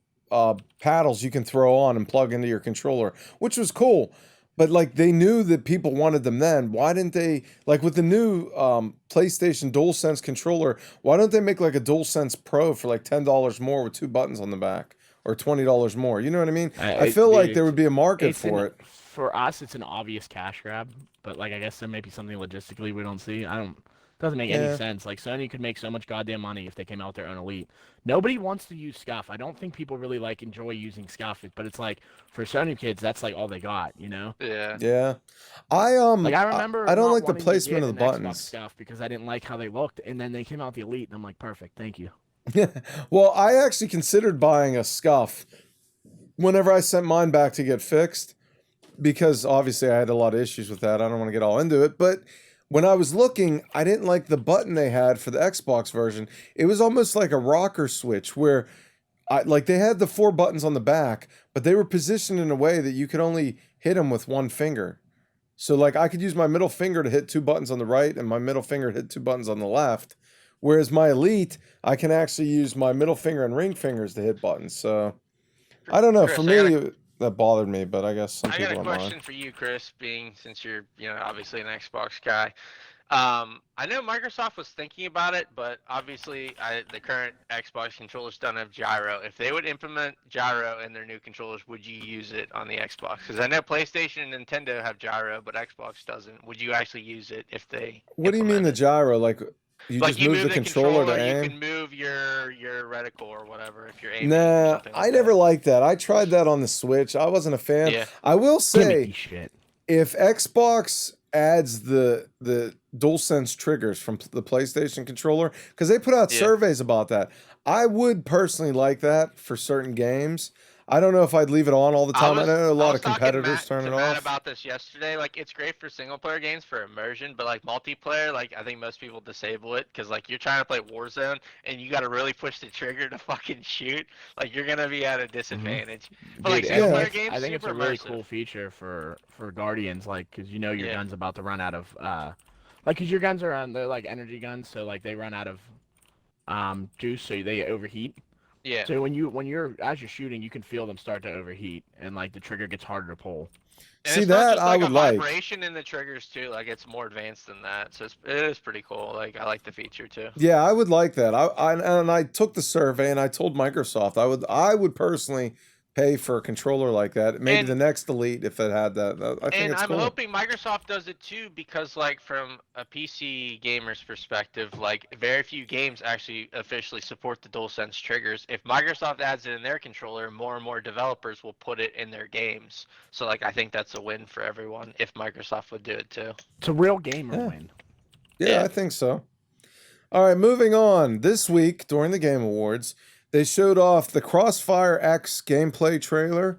paddles you can throw on and plug into your controller, which was cool. But like they knew that people wanted them then. Why didn't they, like with the new PlayStation DualSense controller, why don't they make like a DualSense Pro for like $10 more with 2 buttons on the back, or $20 more? You know what I mean? I feel like there would be a market for it. For us, it's an obvious cash grab, but like I guess there may be something logistically we don't see. Doesn't make any Yeah. sense. Like, Sony could make so much goddamn money if they came out with their own Elite. Nobody wants to use SCUF. I don't think people really like enjoy using SCUF, but it's like for Sony kids, that's like all they got, you know? Yeah. Yeah. Like I I remember I don't not like the wanting to placement get of the an Xbox buttons. SCUF because I didn't like how they looked, and then they came out with the Elite, and I'm like, perfect, thank you. Well, I actually considered buying a SCUF whenever I sent mine back to get fixed, because obviously I had a lot of issues with that. I don't want to get all into it, but when I was looking, I didn't like the button they had for the Xbox version. It was almost like a rocker switch where they had the 4 buttons on the back, but they were positioned in a way that you could only hit them with one finger. So like I could use my middle finger to hit 2 buttons on the right and my middle finger to hit 2 buttons on the left. Whereas my Elite, I can actually use my middle finger and ring fingers to hit buttons. So I don't know. Chris, For I got me, that bothered me, but I guess some I got people a don't question mind. for you, Chris, since you're, obviously an Xbox guy. I know Microsoft was thinking about it, but obviously the current Xbox controllers don't have gyro. If they would implement gyro in their new controllers, would you use it on the Xbox? Because I know PlayStation and Nintendo have gyro, but Xbox doesn't. Would you actually use it if they What do you mean implement the it? gyro? Like you Like just you move move the the controller to controller, you aim? can move your reticle or whatever if you're aiming or Nah, something I like never that. liked that. I tried that on the Switch. I wasn't a fan. Yeah. I will say, Gimmicky shit. if Xbox adds the DualSense triggers from the PlayStation controller, because they put out Yeah. surveys about that, I would personally like that for certain games. I don't know if I'd leave it on all the time. I know a I lot was of talking competitors turn to it Matt off. about this yesterday. Like, it's great for single player games for immersion, but like multiplayer, like I think most people disable it because like you're trying to play Warzone and you got to really push the trigger to fucking shoot. Like you're gonna be at a disadvantage. But like Dude, single Yeah. player games, I think it's super a really immersive. cool feature for Guardians, like, because you know your Yeah. gun's about to run out of, like, because your guns are they're like energy guns, so like they run out of juice, so they overheat. Yeah. So as you're shooting, you can feel them start to overheat, and like the trigger gets harder to pull. And See, it's not that just I like a would like. vibration in the triggers too. Like it's more advanced than that. So it is pretty cool. Like I like the feature too. Yeah, I would like that. I took the survey and I told Microsoft I would personally pay for a controller like that. Maybe And the next Elite if it had that. I think And it's I'm cool. hoping Microsoft does it too, because like from a PC gamer's perspective, like very few games actually officially support the DualSense triggers. If Microsoft adds it in their controller, more and more developers will put it in their games. So like I think that's a win for everyone if Microsoft would do it too. It's a real gamer Yeah. win. Yeah, Yeah. I think so. All right, moving on. This week during the Game Awards, they showed off the Crossfire X gameplay trailer,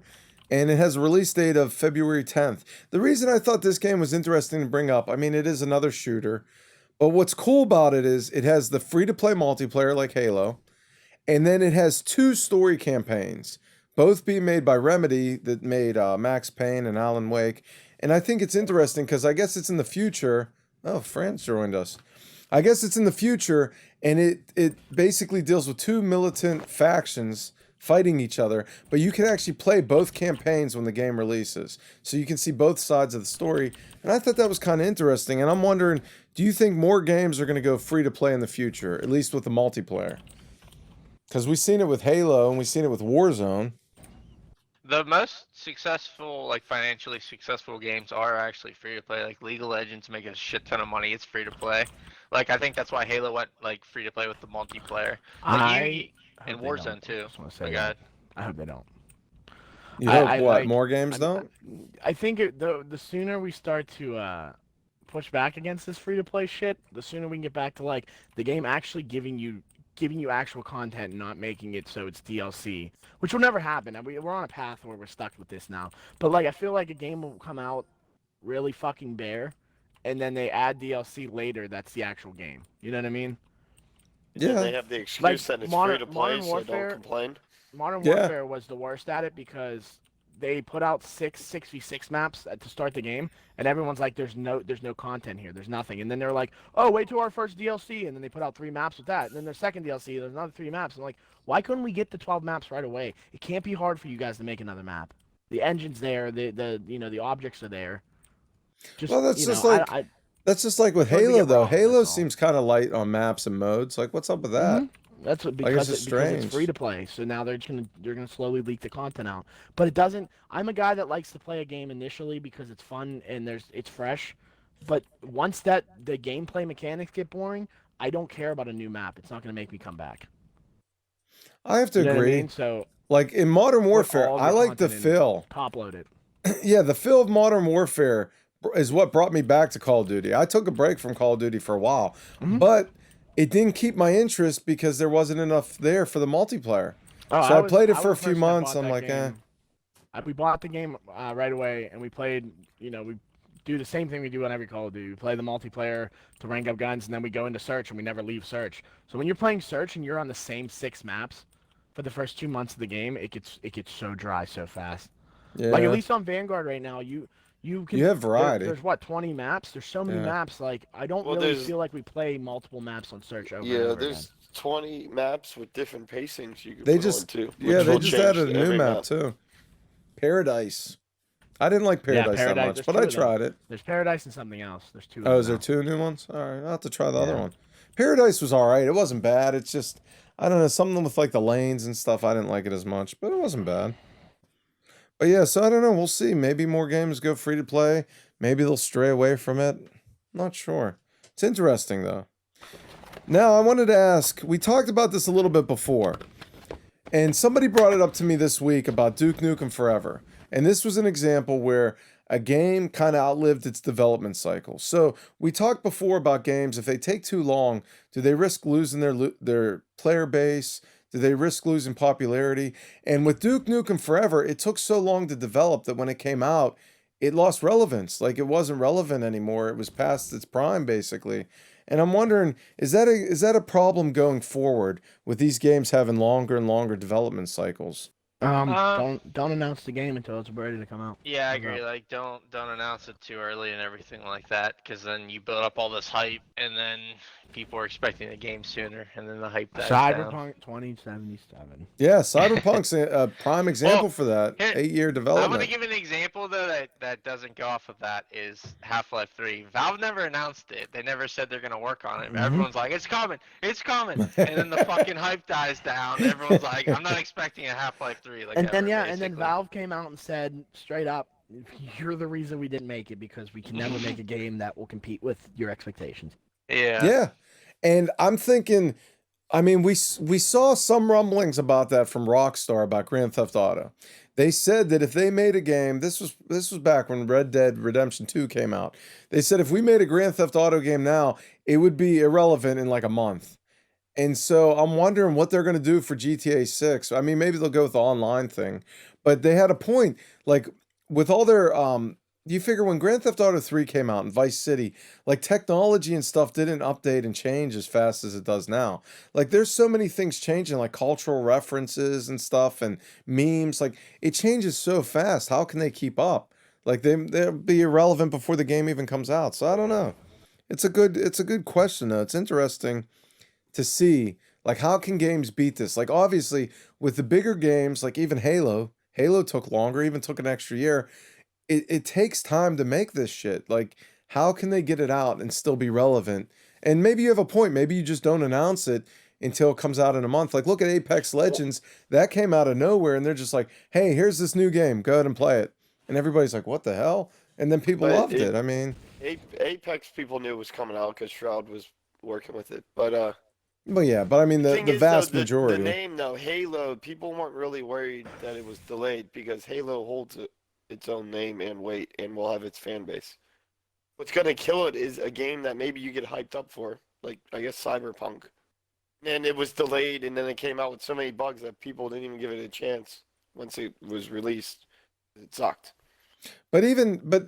and it has a release date of February 10th. The reason I thought this game was interesting to bring up, I mean, it is another shooter, but what's cool about it is it has the free-to-play multiplayer like Halo, and then it has 2 story campaigns, both being made by Remedy that made Max Payne and Alan Wake. And I think it's interesting because I guess it's in the future. Oh, France joined us. I guess it's in the future, and it basically deals with 2 militant factions fighting each other, but you can actually play both campaigns when the game releases. So you can see both sides of the story. And I thought that was kind of interesting. And I'm wondering, do you think more games are going to go free to play in the future, at least with the multiplayer? Because we've seen it with Halo and we've seen it with Warzone. The most successful, like financially successful games are actually free to play. Like League of Legends make a shit ton of money. It's free to play. Like I think that's why Halo went like free to play with the multiplayer. Like I and hope they Warzone don't. too. I just want to say My that. God. I hope they don't. You hope I what? like- More games I'm- don't? I think the sooner we start to push back against this free to play shit, the sooner we can get back to like the game actually giving you actual content and not making it so it's DLC, which will never happen. And we're on a path where we're stuck with this now. But like I feel like a game will come out really fucking bare, and then they add DLC later. That's the actual game. You know what I mean? Yeah, Yeah. they have the excuse Like, that it's Modern- free to play, Modern so Warfare- don't complain. Modern Yeah. Warfare was the worst at it because they put out 6v6 maps to start the game, and everyone's like, "There's no content here. There's nothing." And then they're like, "Oh, wait till our first DLC," and then they put out 3 maps with that. And then their second DLC, there's another 3 maps. I'm like, why couldn't we get the 12 maps right away? It can't be hard for you guys to make another map. The engine's there. The objects are there. Well, that's just I- like- That's just like with Don't get Halo, though. wrong, Halo that's all. seems kind of light on maps and modes. Like, what's up with that? That's what, Like, it's because, just because it's strange. free to play. So now they're gonna slowly leak the content out. But it doesn't. I'm a guy that likes to play a game initially because it's fun and it's fresh. But once the gameplay mechanics get boring, I don't care about a new map. It's not going to make me come back. I have to You know what I agree. mean? So Like in Modern put Warfare, all of I your like the content in, feel. top load it. Yeah, the feel of Modern Warfare is what brought me back to Call of Duty. I took a break from Call of Duty for a while, but it didn't keep my interest because there wasn't enough there for the multiplayer. Oh, So I played it I for a was the few person that months. bought I'm that like, eh. game. We bought the game right away, and we played. We do the same thing we do on every Call of Duty. We play the multiplayer to rank up guns, and then we go into search, and we never leave search. So when you're playing search and you're on the same 6 maps for the first 2 months of the game, it gets so dry so fast. Yeah. Like at least on Vanguard right now, you can. You have variety. There's what 20 maps. There's so many Yeah. maps. Like I don't Well, really there's- feel like we play multiple maps on search over and Yeah, over there's 20 maps with different pacings you can They put just- on too. Yeah, which they will just change added a new every map too. Paradise. I didn't like Paradise that Paradise, much, there's but 2 I of them. tried it. There's Paradise and something else. There's 2. Oh, of is there them 2 new ones? All right, I'll have to try the other Yeah. one. Paradise was all right. It wasn't bad. It's just, I don't know, something with like the lanes and stuff. I didn't like it as much, but it wasn't bad. But yeah, so I don't know. We'll see. Maybe more games go free to play. Maybe they'll stray away from it. Not sure. It's interesting though. Now, I wanted to ask, we talked about this a little bit before, and somebody brought it up to me this week about Duke Nukem Forever. And this was an example where a game kind of outlived its development cycle. So we talked before about games, if they take too long, do they risk losing their player base? Do they risk losing popularity? And with Duke Nukem Forever, it took so long to develop that when it came out, it lost relevance. Like it wasn't relevant anymore. It was past its prime, basically. And I'm wondering, is that a problem going forward with these games having longer and longer development cycles? Don't announce the game until it's ready to come out. Yeah, I How's that? agree. Like, don't announce it too early and everything like that, because then you build up all this hype, and then people are expecting the game sooner, and then the hype dies down. Cyberpunk 2077. Yeah, Cyberpunk's a prime example for that. here- 8-year I want to development. give an example though that doesn't go off of that is Half-Life 3. Valve never announced it. They never said they're gonna work on it. Mhm. Everyone's like, it's coming, and then the fucking hype dies down. Everyone's like, I'm not expecting a Half-Life 3. Like, And then ever, and then basically. Valve came out and said straight up, "You're the reason we didn't make it because we can never make a game that will compete with your expectations." Yeah. Yeah. And I'm thinking, I mean, we saw some rumblings about that from Rockstar about Grand Theft Auto. They said that if they made a game, this was back when Red Dead Redemption 2 came out. They said if we made a Grand Theft Auto game now, it would be irrelevant in like a month. And so I'm wondering what they're going to do for GTA 6. I mean, maybe they'll go with the online thing, but they had a point. Like with all their you figure when Grand Theft Auto 3 came out in Vice City, like technology and stuff didn't update and change as fast as it does now. Like there's so many things changing, like cultural references and stuff and memes. Like it changes so fast. How can they keep up? Like they'll be irrelevant before the game even comes out. So I don't know. It's a good question though. It's interesting to see like how can games beat this? Like obviously with the bigger games, like even Halo took longer, even took an extra year. It takes time to make this shit. Like, how can they get it out and still be relevant? And maybe you have a point. Maybe you just don't announce it until it comes out in a month. Like, look at Apex Legends. That came out of nowhere, and they're just like, hey, here's this new game. Go ahead and play it. And everybody's like, what the hell? And then people But loved it. I mean, Apex people knew it was coming out because Shroud was working with it. But but yeah, but I mean, the thing is, vast though, majority. The name though, Halo, people weren't really worried that it was delayed because Halo holds its own name and weight and will have its fan base. What's gonna kill it is a game that maybe you get hyped up for, like I guess Cyberpunk. And it was delayed and then it came out with so many bugs that people didn't even give it a chance once it was released. It sucked. But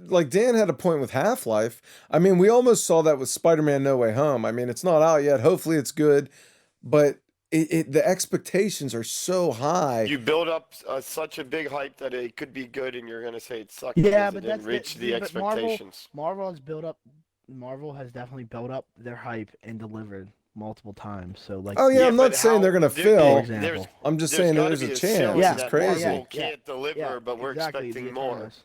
like Dan had a point with Half-Life. I mean, we almost saw that with Spider-Man No Way Home. I mean, it's not out yet. Hopefully it's good, but the expectations are so high. You build up such a big hype that it could be good, and you're gonna say it sucked. Yeah, because but it didn't reach the but expectations. Marvel has definitely built up their hype and delivered multiple times. So like, Oh yeah, I'm not but saying they're gonna there- fill. example. There's I'm just there's saying gotta there's be a ceiling chance. Yeah, It's that crazy. Marvel Yeah, can't deliver, but we're exactly, expecting the more. Eternals.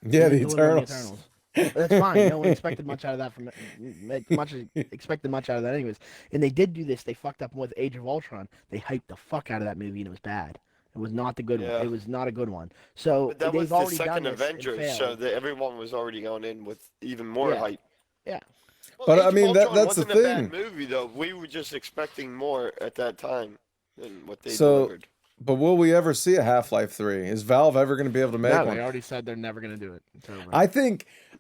Yeah, the They delivered Eternals. That's fine. No one expected much out of that expected much out of that anyways. And they did do this. They fucked up with Age of Ultron. They hyped the fuck out of that movie and it was bad. It was not the good one. Yeah. It was not a good one. So But that they've was the already done second this and Avengers, so failed. that everyone was already going in with even more Yeah. hype. Yeah. Well, But, I Age of mean, that's Ultron the wasn't a thing. bad movie though. We were just expecting more at that time than what they So, delivered. but will we ever see a Half-Life 3? Is Valve ever going to be able to make No, one? they already said they're never going to do it. It's over.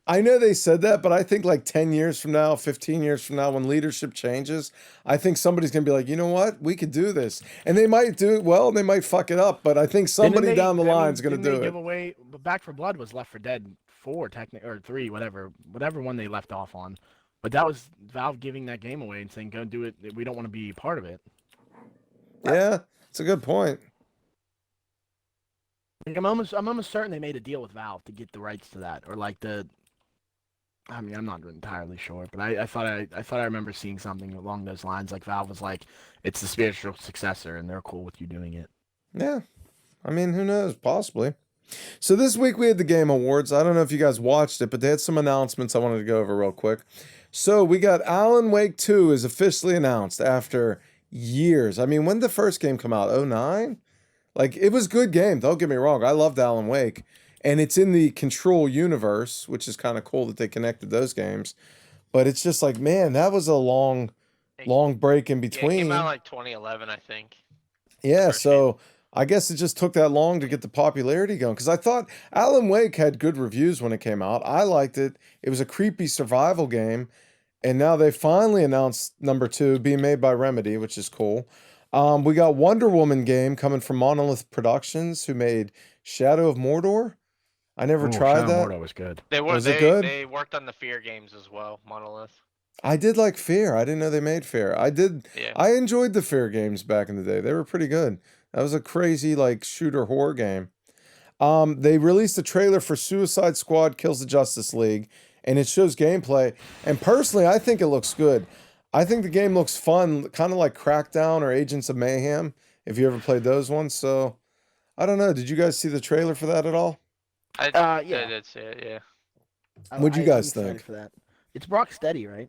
I know they said that, but I think like 10 years from now, 15 years from now, when leadership changes, I think somebody's going to be like, you know what? We could do this. And they might do it well, and they might fuck it up, but I think somebody down the line is going to do Give it. away, but Back for Blood was Left 4 Dead 4, technically, or 3, whatever one they left off on. But that was Valve giving that game away and saying, go do it. We don't want to be part of it. Yeah, it's a good point. Like, I'm almost certain they made a deal with Valve to get the rights to that, or like the. I mean, I'm not entirely sure, but I thought I remember seeing something along those lines. Like Valve was like, it's the spiritual successor, and they're cool with you doing it. Yeah. I mean, who knows? Possibly. So this week we had the Game Awards. I don't know if you guys watched it, but they had some announcements I wanted to go over real quick. So we got Alan Wake 2 is officially announced after years. I mean, when did the first game come out? 09? Like, it was a good game. Don't get me wrong. I loved Alan Wake. And it's in the Control universe, which is kind of cool that they connected those games. But it's just like, man, that was a long break in Yeah, it between. came out like 2011, I think. Yeah, first so I guess it just took that long to get the popularity going. Because I thought Alan Wake had good reviews when it came out. I liked it. It was a creepy survival game. And now they finally announced number 2 being made by Remedy, which is cool. We got Wonder Woman game coming from Monolith Productions, who made Shadow of Mordor. I never tried Shadow that. Mordor was good. Was it good? They worked on the Fear games as well, Monolith. I did like Fear. I didn't know they made Fear. Yeah. I enjoyed the Fear games back in the day. They were pretty good. That was a crazy like shooter horror game. They released a trailer for Suicide Squad Kills the Justice League, and it shows gameplay. And personally, I think it looks good. I think the game looks fun, kind of like Crackdown or Agents of Mayhem, if you ever played those ones. So, I don't know. Did you guys see the trailer for that at all? I Yeah. did see it, yeah. What'd you I'm guys excited think? for that? It's Rocksteady, right?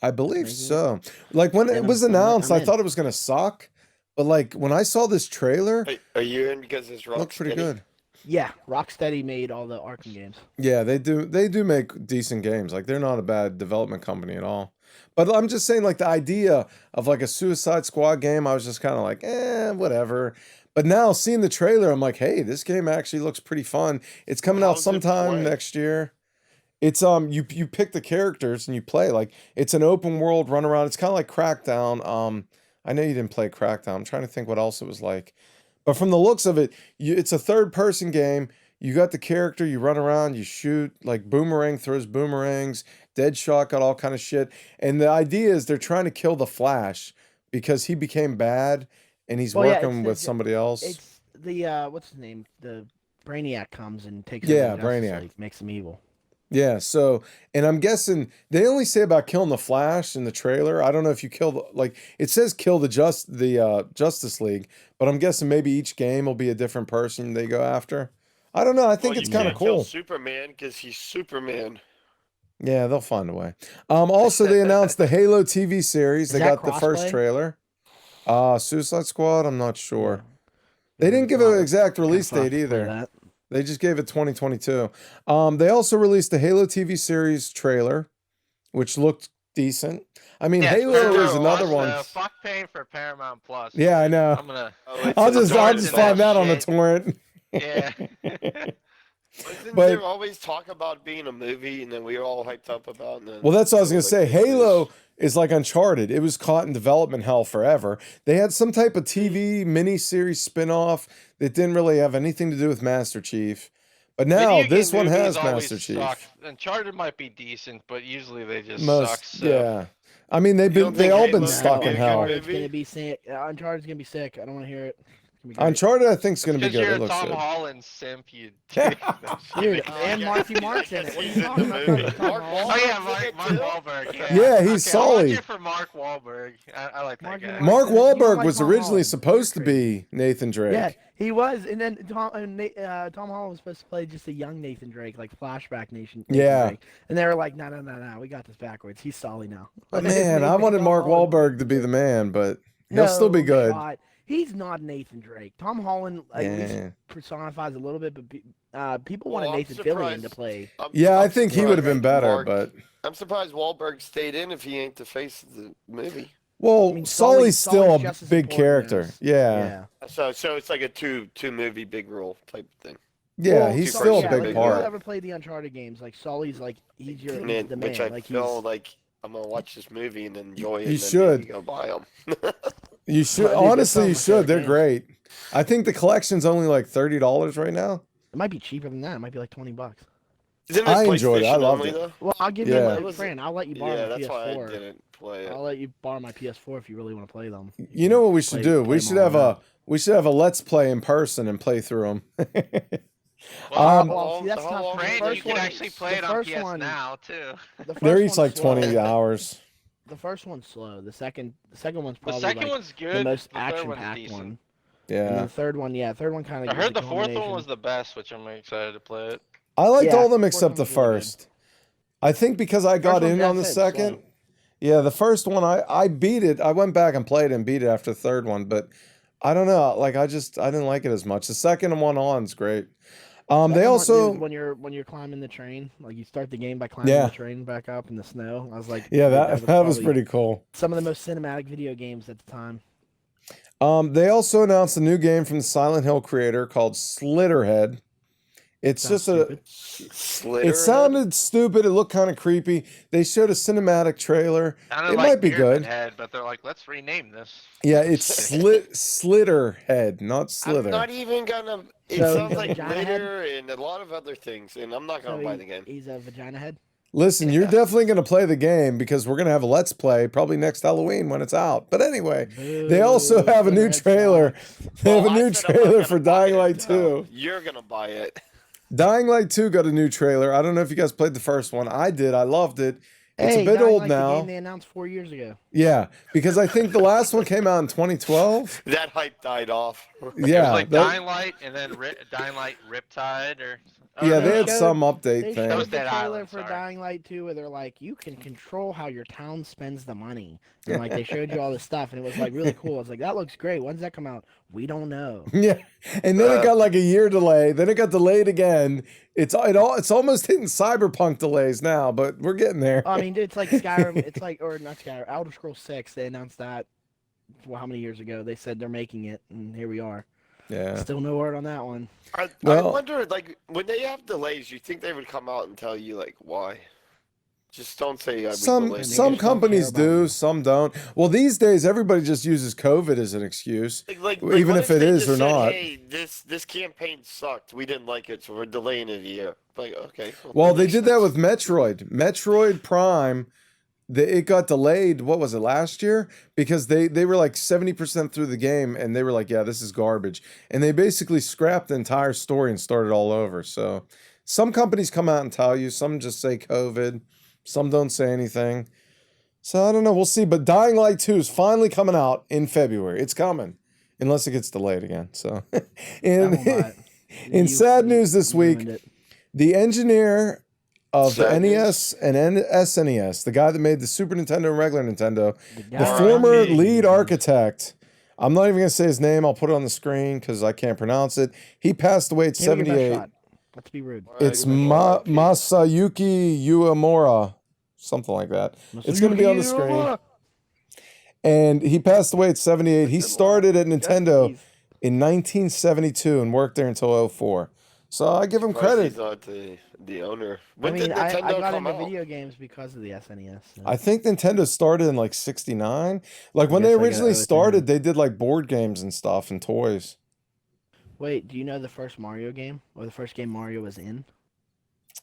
I believe Making it? so. Like when it Then was I'm announced, I in. thought it was gonna suck. But like when I saw this trailer, Are you in because it's it looked pretty Rocksteady? good. Yeah, Rocksteady made all the Arkham games. Yeah, they do. They do make decent games. Like they're not a bad development company at all. But I'm just saying, like the idea of like a Suicide Squad game, I was just kind of like, whatever. But now seeing the trailer, I'm like, hey, this game actually looks pretty fun. It's coming out How's it sometime play? next year. It's you pick the characters and you play. Like it's an open world run around. It's kind of like Crackdown. I know you didn't play Crackdown. I'm trying to think what else it was like. But from the looks of it, it's a third person game. You got the character, you run around, you shoot, like Boomerang throws boomerangs, Deadshot got all kind of shit. And the idea is they're trying to kill the Flash because he became bad and he's Well, yeah, working with somebody else. It's the what's his name? The Brainiac comes and takes Yeah, over the Justice Brainiac. League, makes him evil. Yeah, so, and I'm guessing they only say about killing the Flash in the trailer. I don't know if you kill the, like, it says kill the Justice League, but I'm guessing maybe each game will be a different person they go after. I don't know. I think Well, it's you kind of can't kill cool. Superman because he's Superman. Yeah, they'll find a way. Also, they announced the Halo TV series. Is They that got the first crossplay? trailer. Suicide Squad, I'm not sure. Yeah. They didn't give an exact Kinda release sucks date to play either. that. They just gave it 2022. They also released the Halo TV series trailer, which looked decent. I mean, Yeah, it's Halo pretty is cool. another Watch, one. Fuck paying for Paramount Plus. Yeah, I know. I'm gonna. I'll just torrent find that on the shit. torrent. Yeah. Isn't But- there always talk about being a movie and then we were all hyped up about and then Well, that's what I was gonna say. like, this Halo is- is like Uncharted. It was caught in development hell forever. They had some type of TV miniseries spin-off that didn't really have anything to do with Master Chief. But now Video this game one movies has always Master Chief. suck. Uncharted might be decent, but usually they just Most, suck. So. yeah. I mean, You don't they think all been Halo's stuck gonna in be a good hell. movie? Uncharted's gonna be sick. Uncharted's gonna be sick. I don't want to hear it. It's gonna be great. Uncharted, I think, is going to be Because good. you're It a looks Tom good. Holland simp, you dick. Dude, Oh, and yeah. Marky Mark's in it. What are He's you in talking the about? movie. Tom Mark Holland? Oh yeah, Wahlberg's in Mark it too? Wahlberg. Yeah, Yeah, he's okay, I'll Sully. watch it for Mark Wahlberg. I like that Marky guy. Mark. Mark You don't Wahlberg like was Tom originally Holland. supposed to You're crazy. be Nathan Drake. Yeah, he was, and then Tom Holland was supposed to play just a young Nathan Drake, like flashback Nathan Yeah. Drake. And they were like, no, we got this backwards. He's Sully now. But man, I wanted Mark Wahlberg to be the man, but he'll still be good. God. He's not Nathan Drake. Tom Holland at least Yeah. personifies a little bit, but people Well, wanted I'm Nathan Fillion to surprised. play. Yeah, I I'm think he would have been surprised better, Mark- but I'm surprised Wahlberg stayed in if he ain't the face of the movie. well, I mean, Sully's still Sully's a just as big important character. as- Yeah. So it's like a two movie big role type thing. Yeah, Well, he's Sully- still a yeah, big like, If part. you ever played the Uncharted games, like Sully's like he's And the then- man. which I Like feel he's like I'm gonna watch this movie and enjoy it. You and should. Then maybe go buy them. You should Dude, they're honestly, some of you my should. favorite They're games. great. I think the collection's only like $30 right now. it might be cheaper than that. It might be like $20. Isn't I this enjoyed it. I PlayStation loved only, it. though? Well, I'll give Yeah. you That my was- friend. I'll let you borrow Yeah, my that's why I PS4. didn't play it. I'll let you borrow my PS4 if you really want to play them. You know what we should do? play We them should all have around. we should have a let's play in person and play through them. Well, Well, see, that's how tough. long The Brandon, first you can one- actually play the it on first PS one- now too. The They're first each one's like slow. 20 hours. The first one's slow. The second one's The probably second like one's good. the most the third one's action-packed decent. one. And Yeah. then the third one kind of. I heard the fourth one was the best, which I'm excited to play it. I liked Yeah, all of them fourth except one the was really good. first. I think because I got one's in on the just slow. second. Yeah, the first one I beat it. I went back and played it and beat it after the third one, but I don't know. Like I didn't like it as much. The second one on's great. They also when you're climbing the train, like you start the game by climbing Yeah. the train back up in the snow. I was like, yeah, dude, that was probably pretty cool. some of the most cinematic video games at the time. They also announced a new game from the Silent Hill creator called Slitterhead. It's Sounds just a. stupid. Slitterhead? It sounded stupid. It looked kind of creepy. They showed a cinematic trailer. Sounded It like might be Pyramid good. Head, but they're like, let's rename this. Yeah, it's Slitterhead, not Slither. I'm not even gonna. It So, sounds like vagina head? litter and a lot of other things, and I'm not gonna So buy the game. He's a vagina head. Listen, you're Yeah. definitely going to play the game because we're going to have a let's play probably next Halloween when it's out. But anyway, they also Boo, have a new Slitterhead trailer. sucks. They have a Well, I new said I'm not trailer gonna for buy Dying it, Light so 2. You're gonna buy it. Dying Light 2 got a new trailer. I don't know if you guys played the first one. I did. I loved it. It's Hey, a bit Dying old Light's a now. game they announced 4 years ago. Yeah, because I think the last one came out in 2012. That hype died off. It was Yeah, like that- Dying Light and then Dying Light Riptide or. yeah, no, they had showed- some They update That was showed thing. the Dead trailer Island, for sorry. Dying Light 2 where they're like, you can control how your town spends the money. And like they showed you all this stuff and it was like really cool. I was like, that looks great. When's that come out? We don't know. Yeah, and then it got like a year delay. Then it got delayed again. It's almost hitting Cyberpunk delays now, but we're getting there. I mean, it's like Skyrim. It's like, or not Skyrim, Elder Scrolls 6. They announced that, well, how many years ago? They said they're making it, and here we are. Yeah. Still no word on that one. I Well- wonder, like, when they have delays, you think they would come out and tell you, like, why? Just don't say we Some delayed just some don't care companies about do, you. some don't. Well, these days everybody just uses COVID as an excuse. Like, even what if it they is just or said, not. Hey, this campaign sucked. We didn't like it, so we're delaying it a year. Like, okay. Well, they makes did that sense. with Metroid. Metroid Prime, it got delayed. What was it, last year? Because they were like 70% through the game, and they were like, "Yeah, this is garbage," and they basically scrapped the entire story and started all over. So, some companies come out and tell you. Some just say COVID. Some don't say anything. So I don't know. We'll see. But Dying Light 2 is finally coming out in February. It's coming, unless it gets delayed again. So, I and won't buy it. in sad news this you week, ruined it. the engineer of the Sad NES and SNES, the guy that made the Super Nintendo and regular Nintendo, the guy- former R.I.P. lead architect, I'm not even going to say his name, I'll put it on the screen because I can't pronounce it. He passed away at Give it your best 78. shot. Let's be rude. It's R.I.P. Masayuki Uemura, something like that. It's going to be on the screen. And he passed away at 78. He started at Nintendo Jeez. in 1972 and worked there until 04. So I give him Surprised credit. He's not the owner. I When mean, did I Nintendo got come into out? video games because of the SNES. so- I think Nintendo started in like 69. Like I when they guess I gotta originally owe it to started, him. they did like board games and stuff and toys. Wait, do you know the first Mario game? Or the first game Mario was in?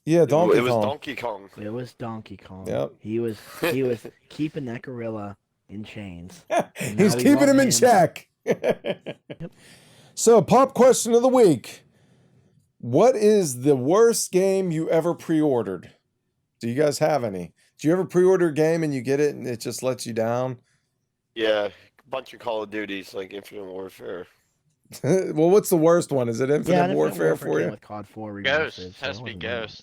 Yeah, Donkey it was Kong. Donkey Kong. It was Donkey Kong. Yep. He was keeping that gorilla in chains. He's now we keeping love him in him. check. So, pop question of the week. What is the worst game you ever pre-ordered? Do you guys have any? Do you ever pre-order a game and you get it and it just lets you down? Yeah, a bunch of Call of Duties like Infinite Warfare. Well, what's the worst one? Is it Infinite Yeah, Infinite Warfare for came you? with COD 4 Ghost remastered, so has it to be wasn't bad. Ghost.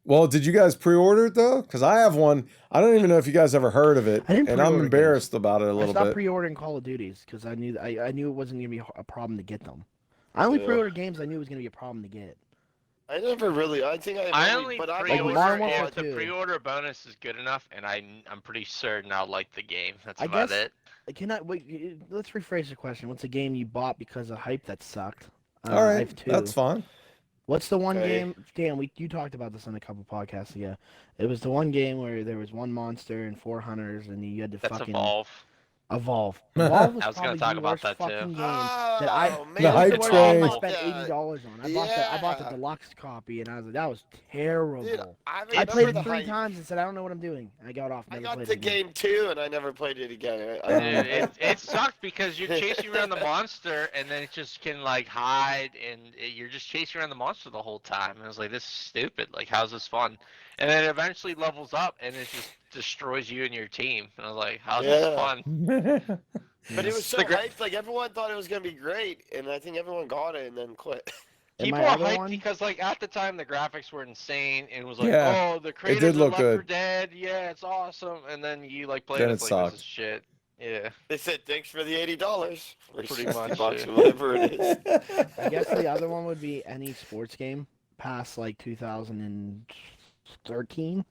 Well, did you guys pre-order it though? Because I have one. I don't even know if you guys ever heard of it, I didn't and I'm pre-order embarrassed about it a I little stopped bit. pre-ordering Call of Duties because I knew I knew it wasn't gonna be a problem to get them. I only Yeah. pre-ordered games I knew it was gonna be a problem to get. I never really. I think I I've only but I've Like pre-order Modern always Warfare if bought. the 2. pre-order bonus is good enough, and I'm pretty certain I'll like the game. That's I about guess- it. Can I wait? Let's rephrase the question. What's a game you bought because of hype that sucked? All I right, have 2. that's fine. What's the one Okay. game? Dan, you talked about this on a couple podcasts ago. It was the one game where there was one monster and 4 hunters, and you had to That's fucking Evolve. Evolve. Evolve was I was gonna probably talk the about worst that, too. fucking game Oh, that I. man, The hype It was the worst train. game I awful. spent Yeah. $80 on. I bought the Yeah. deluxe copy, and I was like, that was terrible. Dude, I remember played it the 3 hype. times and said, I don't know what I'm doing. I got off. I Never got played the it again. game too, and I never played it again. Dude, it sucked because you're chasing around the monster, and then it just can like hide, and you're just chasing around the monster the whole time. And I was like, this is stupid. Like, how's this fun? And then it eventually levels up, and it just destroys you and your team. And I was like, how's this Yeah. fun? But it was so The gra- hyped. Like everyone thought it was gonna be great, and I think everyone got it and then quit. And People my are other hyped one- because like at the time the graphics were insane, and it was like, Yeah, oh, the creators did of look Left 4 good. Dead, yeah, it's awesome. And then you like play Then it, it it's like, this sucked. is shit. Yeah. They said thanks for the $80. Or Pretty $60 much, bucks yeah. or whatever it is. I guess the other one would be any sports game past like 2013.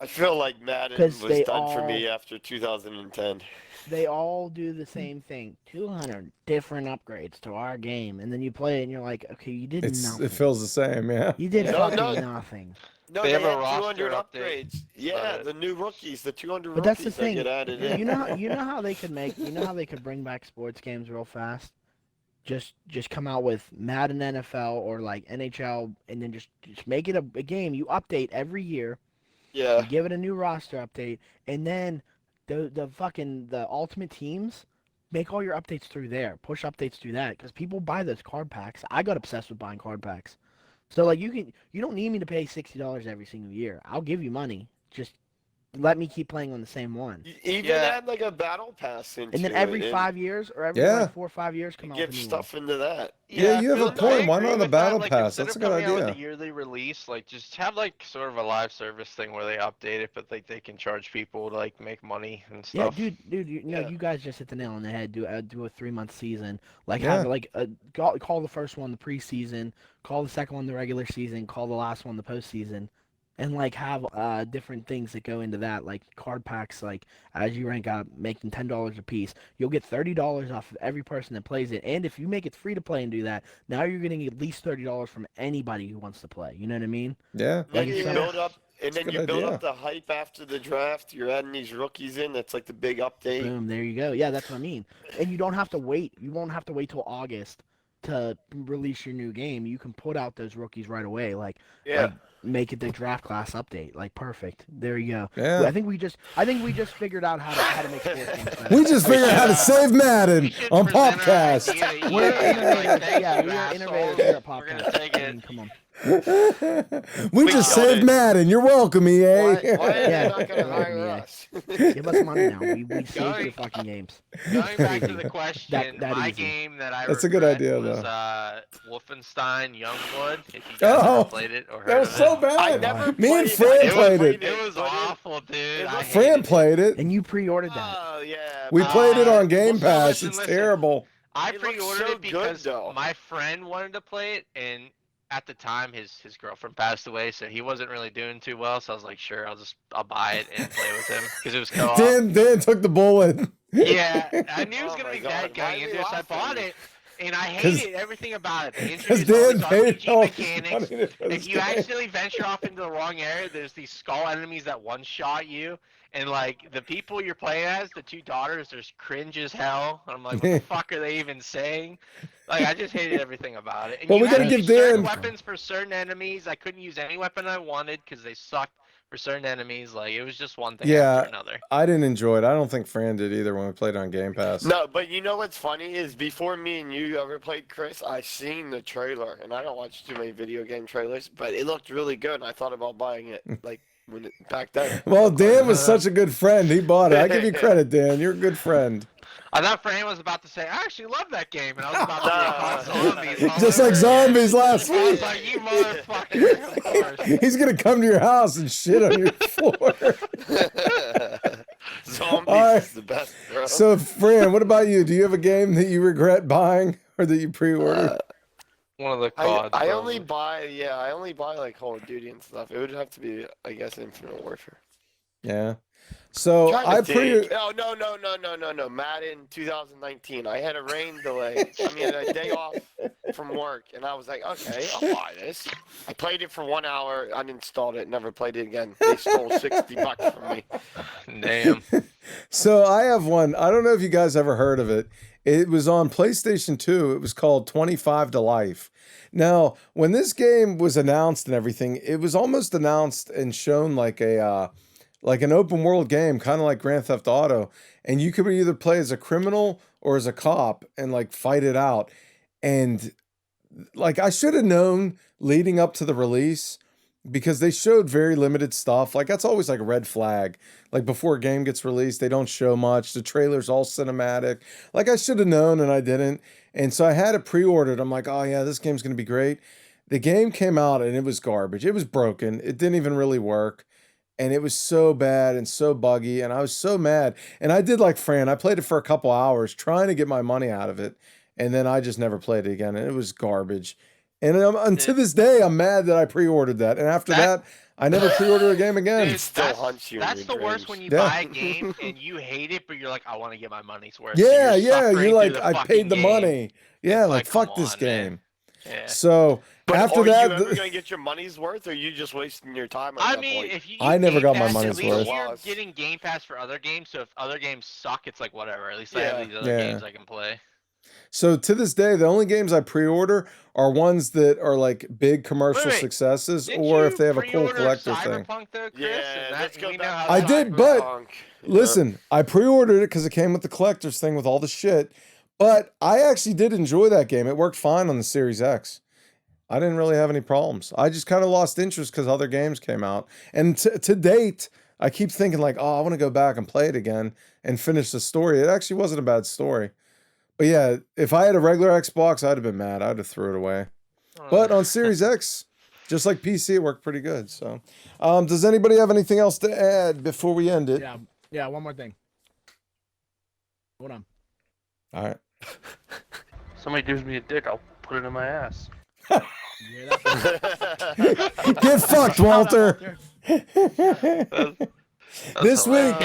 I feel like Madden 'Cause was they done for me all- after 2010. They all do the same thing. 200 different upgrades to our game, and then you play it and you're like, okay, you did nothing. It feels the same, yeah. You did No, fucking no. nothing. No, They they, have a had roster 200 update. upgrades. Yeah, it. the new rookies, the 200 But that's rookies the thing. that get added in. You know how they could make. You know how they could bring back sports games real fast. Just come out with Madden NFL or like NHL, and then just make it a game you update every year. Yeah. You give it a new roster update, and then the ultimate teams make all your updates through there. Push updates through that because people buy those card packs. I got obsessed with buying card packs. So like you don't need me to pay $60 every single year. I'll give you money. Just let me keep playing on the same one. Even Yeah. add like a battle pass into And then it every 5 years or every Yeah. like 4 or 5 years come out with give a new stuff into that. Yeah, you have Phil, a point. I Why agree not a with battle that. Like, pass? instead That's a of good coming out with idea. a yearly release, like just have like sort of a live service thing where they update it, but like they can charge people to like make money and Yeah, stuff. dude, Yeah. you guys just hit the nail on the head. Do a 3-month season, like Yeah. have like call the first one the preseason, call the second one the regular season, call the last one the postseason, and like have different things that go into that, like card packs. Like as you rank up, making $10 a piece, you'll get $30 off of every person that plays it. And if you make it free to play and do that, now you're getting at least $30 from anybody who wants to play. You know what I mean? Yeah. Then Like you it's build up, and It's a then good you build idea. up the hype after the draft. You're adding these rookies in. That's like the big update. Boom, there you go. Yeah, that's what I mean. And you don't have to wait. You won't have to wait till August to release your new game. You can put out those rookies right away. Like, Yeah. like make it the draft class update. Like perfect. There you go. Yeah. I think we just figured out how to make sports games better. We just figured out how to save Madden We should on present our Popcast. idea to We're EA, like, innovators. thank Yeah, you, we are assholes. innovators here at We're gonna Popcast. take I it. mean, come on. We just got saved it. Madden. You're welcome, EA. Why are Yeah. they not gonna Yeah, hire yeah. us? Give us money now. We saved Going- your fucking games. Going back to the question, that my easy. game that I That's a good regret idea, was though. Wolfenstein Youngblood. If you guys Oh, ever played it or heard That was of so it. bad. I never Me and played it. Fran I never played it. It was but awful, dude. it I looked- hated Fran it. played it. And you pre-ordered that. Oh yeah. We but- played it on Game well, Pass. listen, It's listen. terrible. I It looks pre-ordered so it good, because though. my friend wanted to play it, and at the time his girlfriend passed away, so he wasn't really doing too well. So I was like, sure, I'll buy it and play with him because it was co-op. Dan took the bullet. Yeah, I knew it was Oh gonna my be God, bad why going are into we it, so I laughing? bought it, and I 'Cause- hated everything about it. They Because introduced all Dan these paid RPG all this mechanics. money for this If you game. accidentally venture off into the wrong area, there's these skull enemies that one-shot you, and like the people you're playing as, the two daughters, there's cringe as hell. I'm like, what the fuck are they even saying? Like, I just hated everything about it. And Well, you we had gotta to give use certain Dan- weapons for certain enemies. I couldn't use any weapon I wanted because they sucked for certain enemies. Like, it was just one thing Yeah. after another. I didn't enjoy it. I don't think Fran did either when we played on Game Pass. No, but you know what's funny is before me and you ever played Chris, I seen the trailer, and I don't watch too many video game trailers, but it looked really good, and I thought about buying it like back then. Well, Dan was such a good friend. He bought it. I give you credit, Dan. You're a good friend. I thought Fran was about to say, I actually love that game, and I was about to recall zombies. all Just over like again. zombies last I was week. like, you motherfucker. Of course. He's gonna come to your house and shit on your floor. Zombies All right. is the best, bro. So, Fran, what about you? Do you have a game that you regret buying or that you pre-ordered? One of the I CODs. only probably. buy I only buy like Call of Duty and stuff. It would have to be, I guess, Infinite Warfare. Yeah. So Trying to I think. No. Madden 2019. I had a rain delay. I mean, a day off from work, and I was like, okay, I'll buy this. I played it for 1 hour, uninstalled it, never played it again. They stole $60 from me. Damn. So I have one. I don't know if you guys ever heard of it. It was on PlayStation 2. It was called 25 to Life. Now, when this game was announced and everything, it was almost announced and shown like a like an open world game, kind of like Grand Theft Auto, and you could either play as a criminal or as a cop and like fight it out. And like I should have known leading up to the release because they showed very limited stuff. Like that's always like a red flag. Like before a game gets released, they don't show much. The trailer's all cinematic. Like I should have known and I didn't. And so I had it pre-ordered. I'm like, oh yeah, this game's gonna be great. The game came out and it was garbage. It was broken. It didn't even really work. And it was so bad and so buggy. And I was so mad. And I did like Fran. I played it for a couple hours trying to get my money out of it. And then I just never played it again. And it was garbage. And to this day, I'm mad that I pre-ordered that. And after that, I never pre-ordered a game again. Dude, still that's, haunts you in that's your the worst dreams. when you Yeah. buy a game and you hate it, but you're like, I want to get my money's worth. Yeah, so yeah. suffering You're like, through the I fucking paid the game. money. Yeah, It's like, like, come fuck this on, man. game. Yeah. So But after are that, you ever gonna get your money's worth, or are you just wasting your time? At I that mean, point? if you I use never Game got my Pass, money's at least worth. you're Loss. getting Game Pass for other games, so if other games suck, it's like whatever. At least I Yeah. have these other Yeah. games I can play. So to this day, the only games I pre-order are ones that are like big commercial Wait. successes, Didn't or you if they have a cool pre-order collector thing. Cyberpunk though, Chris? Yeah, And let's that, go we know back how to I did, but Cyberpunk. Listen, I pre-ordered it because it came with the collector's thing with all the shit. But I actually did enjoy that game. It worked fine on the Series X. I didn't really have any problems. I just kind of lost interest because other games came out. And to date, I keep thinking like, oh, I want to go back and play it again and finish the story. It actually wasn't a bad story. But yeah, if I had a regular Xbox, I'd have been mad. I'd have threw it away. But on Series X, just like PC, it worked pretty good. So, does anybody have anything else to add before we end it? Yeah, one more thing. Hold on. All right. Somebody gives me a dick, I'll put it in my ass. You hear that? Get fucked, Walter. This week,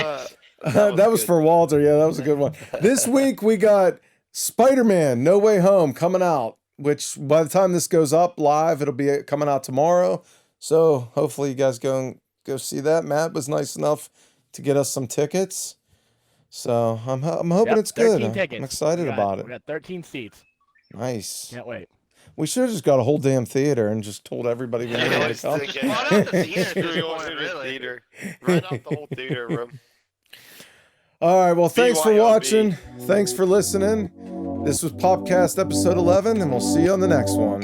that was for Walter. Yeah, that was a good one. This week we got Spider-Man: No Way Home coming out. Which by the time this goes up live, it'll be coming out tomorrow. So hopefully you guys go see that. Matt was nice enough to get us some tickets. So I'm hoping Yep, it's good. 13 tickets. I'm excited about it. We got 13 seats. Nice. Can't wait. We should have just got a whole damn theater and just told everybody we Yeah, needed I to was come. thinking. Well, not the theater at this We point, ordered a really. theater. Rent out the whole theater room. All right. Well, thanks for BYOB. watching. Thanks for listening. This was Popcast episode 11, and we'll see you on the next one.